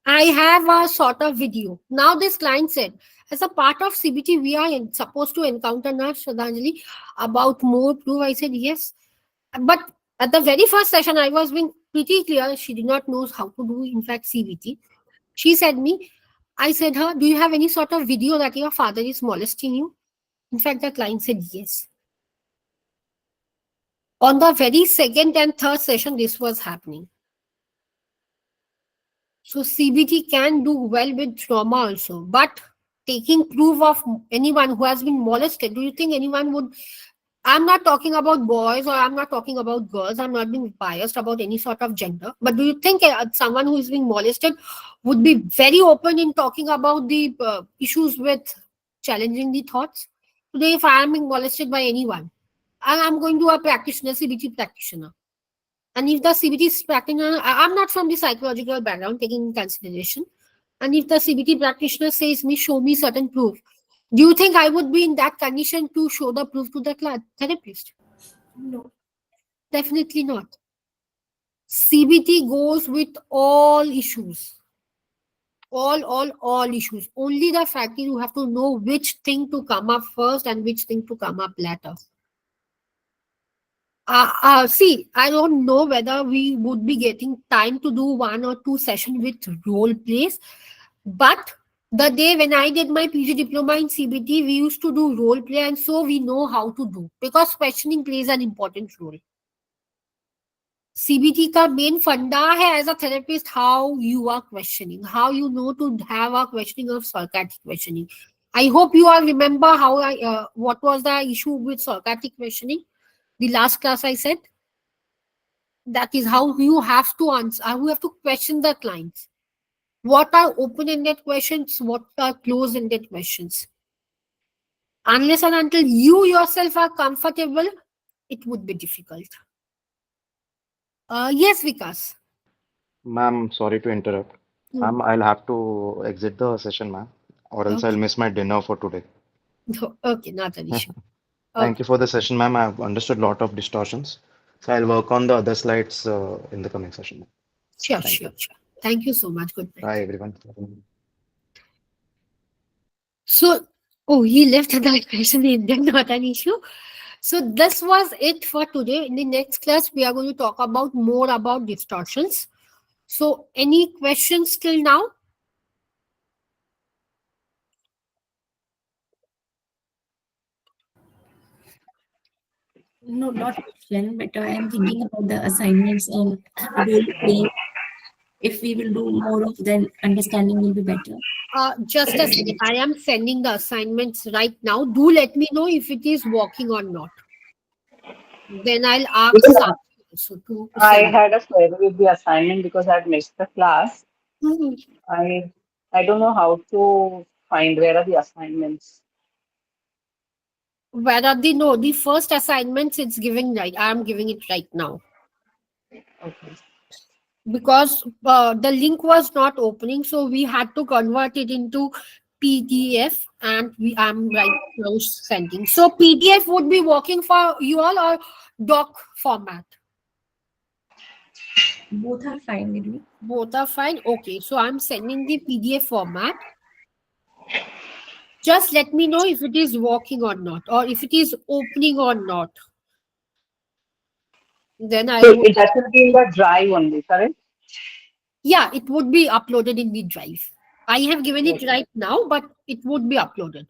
I have a sort of video. Now this client said, as a part of CBT, we are supposed to encounter Nurse Sradhanjali about more proof. I said, yes. But at the very first session, I was being pretty clear. She did not know how to do, in fact, CBT. She said me, I said her, do you have any sort of video that your father is molesting you? In fact, the client said yes. On the very second and third session, this was happening. So CBT can do well with trauma also, but taking proof of anyone who has been molested, do you think anyone would? I'm not talking about boys, or I'm not talking about girls. I'm not being biased about any sort of gender. But do you think someone who is being molested would be very open in talking about the issues with challenging the thoughts? Today, if I am being molested by anyone, and I'm going to a practitioner, CBT practitioner, and if the CBT practitioner, I'm not from the psychological background, taking in consideration, and if the CBT practitioner says me, show me certain proof, do you think I would be in that condition to show the proof to the therapist? No, definitely not. CBT goes with all issues. All issues. Only the fact is you have to know which thing to come up first and which thing to come up later. See, I don't know whether we would be getting time to do one or two sessions with role plays, but the day when I did my PG diploma in CBT, we used to do role play, and so we know how to do, because questioning plays an important role. CBT का main फंडा है as a therapist, how you are questioning, how you know to have a questioning of sarcastic questioning. I hope you all remember how what was the issue with sarcastic questioning. The last class I said that is how you have to answer, how you have to question the clients. What are open-ended questions? What are closed-ended questions? Unless and until you yourself are comfortable, it would be difficult. Yes, Vikas. Ma'am, sorry to interrupt. Hmm. Ma'am, I'll have to exit the session, ma'am, or else I'll Okay. miss my dinner for today. No, okay, not an issue. Thank Okay. you for the session, ma'am. I've understood a lot of distortions. So I'll work on the other slides in the coming session. Sure, Thank sure, you. sure. Thank you so much. Good Bye, night. everyone. So, oh, he left that question in there, not an issue. So, this was it for today. In the next class, we are going to talk about more about distortions. So, any questions till now? No, not question, but I am thinking about the assignments role play. If we will do more of, then understanding will be better. Just a second. I am sending the assignments right now. Do let me know if it is working or not. Then I'll ask Because Sakshi also to I send. had a query with the assignment because I'd missed the class. Mhm. I I don't know how to find where are the assignments. Where are the no? The first assignments it's giving right. I am giving it right now Okay. because the link was not opening, so we had to convert it into PDF, and we am right now sending. So PDF would be working for you all or doc format. Both are fine with me. Both are fine. Okay, so I'm sending the PDF format. Just let me know if it is working or not, or if it is opening or not. Then I So would, that will be in the drive only, correct? yeah, it would be uploaded in the drive. I have given it Okay. right now, but it would be uploaded.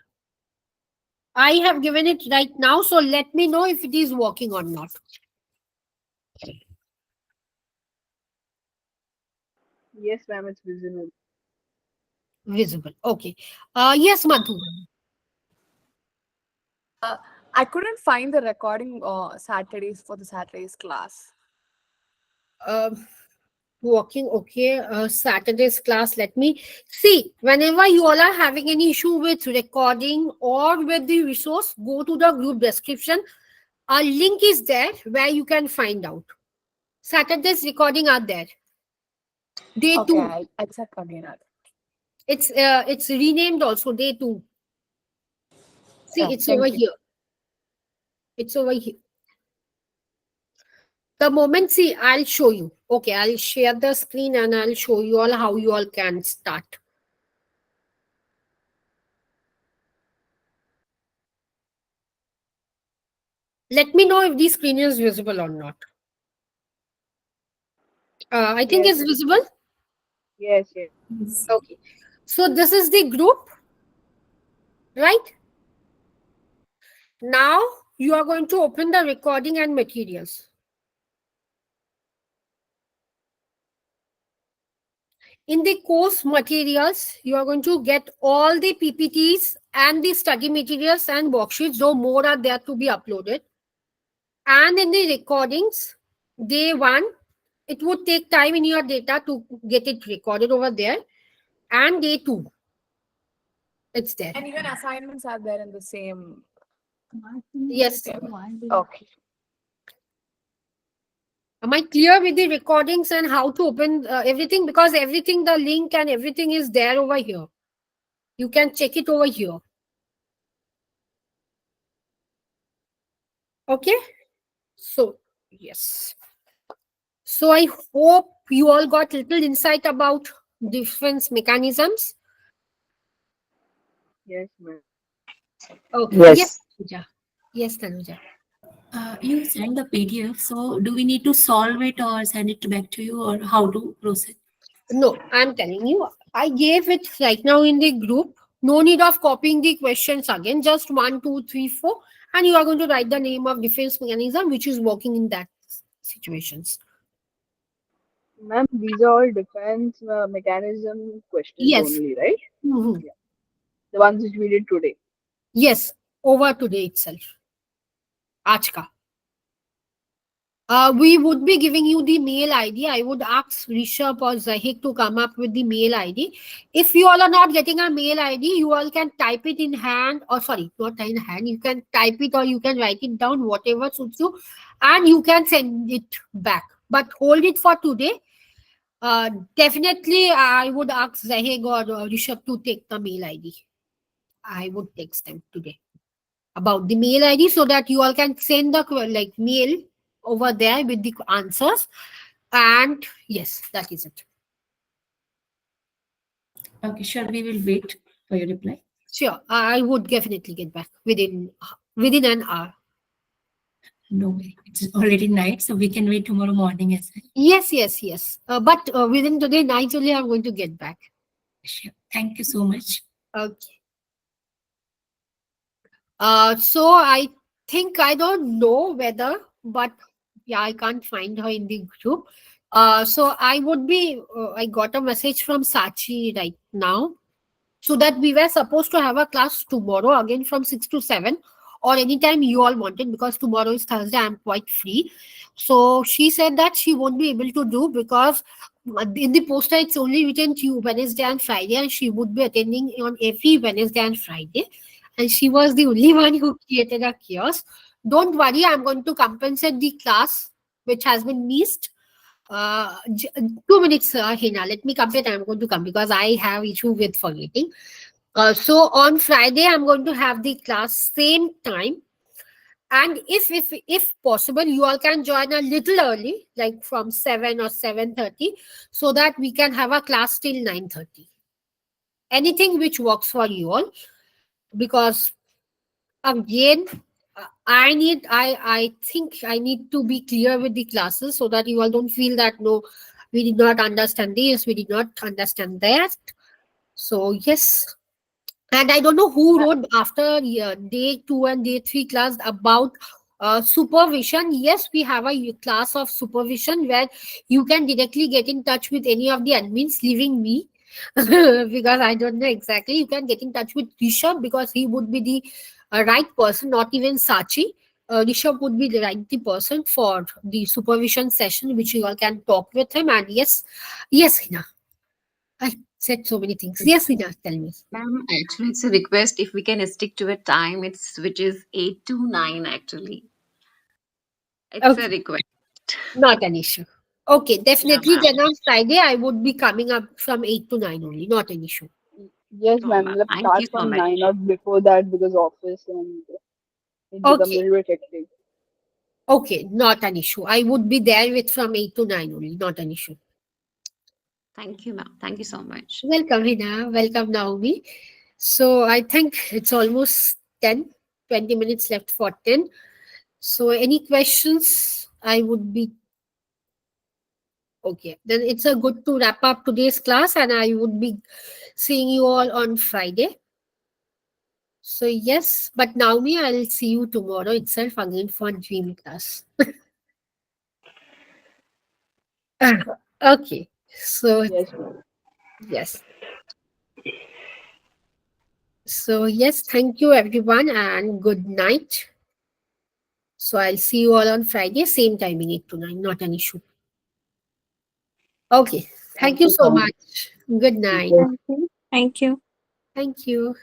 I have given it right now, so let me know if it is working or not. Yes, ma'am, it's visible. Visible. Okay. Yes, Madhu. Uh, I couldn't find the recording Saturdays for the Saturdays class. Um, Working. Okay. Saturday's class. Let me see. Whenever you all are having any issue with recording or with the resource, go to the group description. A link is there where you can find out. Saturday's recording are there. Day Okay, two. I'll check again. It's renamed also day two. See, Sure, it's over thank you. here. It's over here. The moment, see, I'll show you. Okay, I'll share the screen and I'll show you all how you all can start. Let me know if the screen is visible or not. I think Yes, it's visible. yes, yes. Yes. Okay. So this is the group, right? Now you are going to open the recording and materials. In the course materials, you are going to get all the PPTs and the study materials and worksheets, though more are there to be uploaded. And in the recordings, day one, it would take time in your data to get it recorded over there. And day two, it's there. And even assignments are there in the same. Yes. Okay. Am I clear with the recordings and how to open everything? Because everything, the link and everything is there over here. You can check it over here. Okay. So, yes. So, I hope you all got little insight about defense mechanisms. Yes, ma'am. Okay. Yes, Yes. Tanuja. Yes, Tanuja. You send the PDF, so do we need to solve it or send it back to you, or how to proceed? No, I'm telling you, I gave it right now in the group. No need of copying the questions again. Just 1, 2, 3, 4, and you are going to write the name of defense mechanism which is working in that situations. Ma'am, these are all defense mechanism questions Yes. only, right? Mhm. Yeah. The ones which we did today. Yes. Over today itself. Achka. We would be giving you the mail ID. I would ask Rishabh or Zahik to come up with the mail ID. If you all are not getting a mail ID, you all can type it in hand, or sorry, not in hand. You can type it or you can write it down, whatever suits you, and you can send it back. But hold it for today. Definitely, I would ask Zahik or Rishabh to take the mail ID. I would text them today about the mail ID so that you all can send the like mail over there with the answers. And yes, that is it. Okay, sure. We will wait for your reply. Sure, I would definitely get back within an hour. No way. It's already night, so we can wait tomorrow morning as well. Yes, yes, yes. But within today night only, I'm going to get back. Sure. Thank you so much. Okay. So I think I don't know whether, but yeah, I can't find her in the group. So I would be. I got a message from Sachi right now, so that we were supposed to have a class tomorrow again from 6 to 7, or anytime you all wanted, because tomorrow is Thursday. I'm quite free. So she said that she won't be able to do because in the poster it's only written Wednesday and Friday, and she would be attending on every Wednesday and Friday, and she was the only one who created a chaos. Don't worry, I'm going to compensate the class which has been missed. 2 minutes, Hina. Let me complete. I'm going to come because I have issue with forgetting. So on Friday, I'm going to have the class same time, and if possible, you all can join a little early, like from 7 or 7:30, so that we can have a class till 9:30. Anything which works for you all, because again, I think I need to be clear with the classes so that you all don't feel that no, we did not understand this, we did not understand that. So yes. And I don't know who wrote after day 2 and day 3 class about supervision. Yes, we have a class of supervision where you can directly get in touch with any of the admins, leaving me because I don't know exactly. You can get in touch with Rishabh because he would be the right person, not even Sachi. Rishabh would be the right person for the supervision session, which you all can talk with him. And yes, yes, Hina. I said so many things. Yes, Hina, tell me. Ma'am, actually, it's a request if we can stick to a time. It's which is 8 to 9. Actually, it's a Okay. request. Not an issue. Okay, Yeah, definitely. ma'am. Then on Friday, I would be coming up from 8 to 9 only. Not an issue. Yes, Sure, ma'am. ma'am. Let's Thank you start so from much. 9 or before that because office and it become a Okay, little bit hectic. okay, not an issue. I would be there with from 8 to 9 only. Not an issue. Thank you, ma'am. Thank you so much. Welcome, Hina. Welcome, Naomi. So I think it's almost 10, 20 minutes left for 10. So any questions? I would be okay. Then it's a good to wrap up today's class, and I would be seeing you all on Friday. So yes, but Naomi, I'll see you tomorrow itself again for dream class. Okay. So Yes, ma'am. yes. So yes, thank you everyone and good night. So I'll see you all on Friday, same timing 8 to 9, not an issue. Okay. Thank Thank you you, so ma'am. much. Good Thank night. you. Thank you. Thank you. Thank you.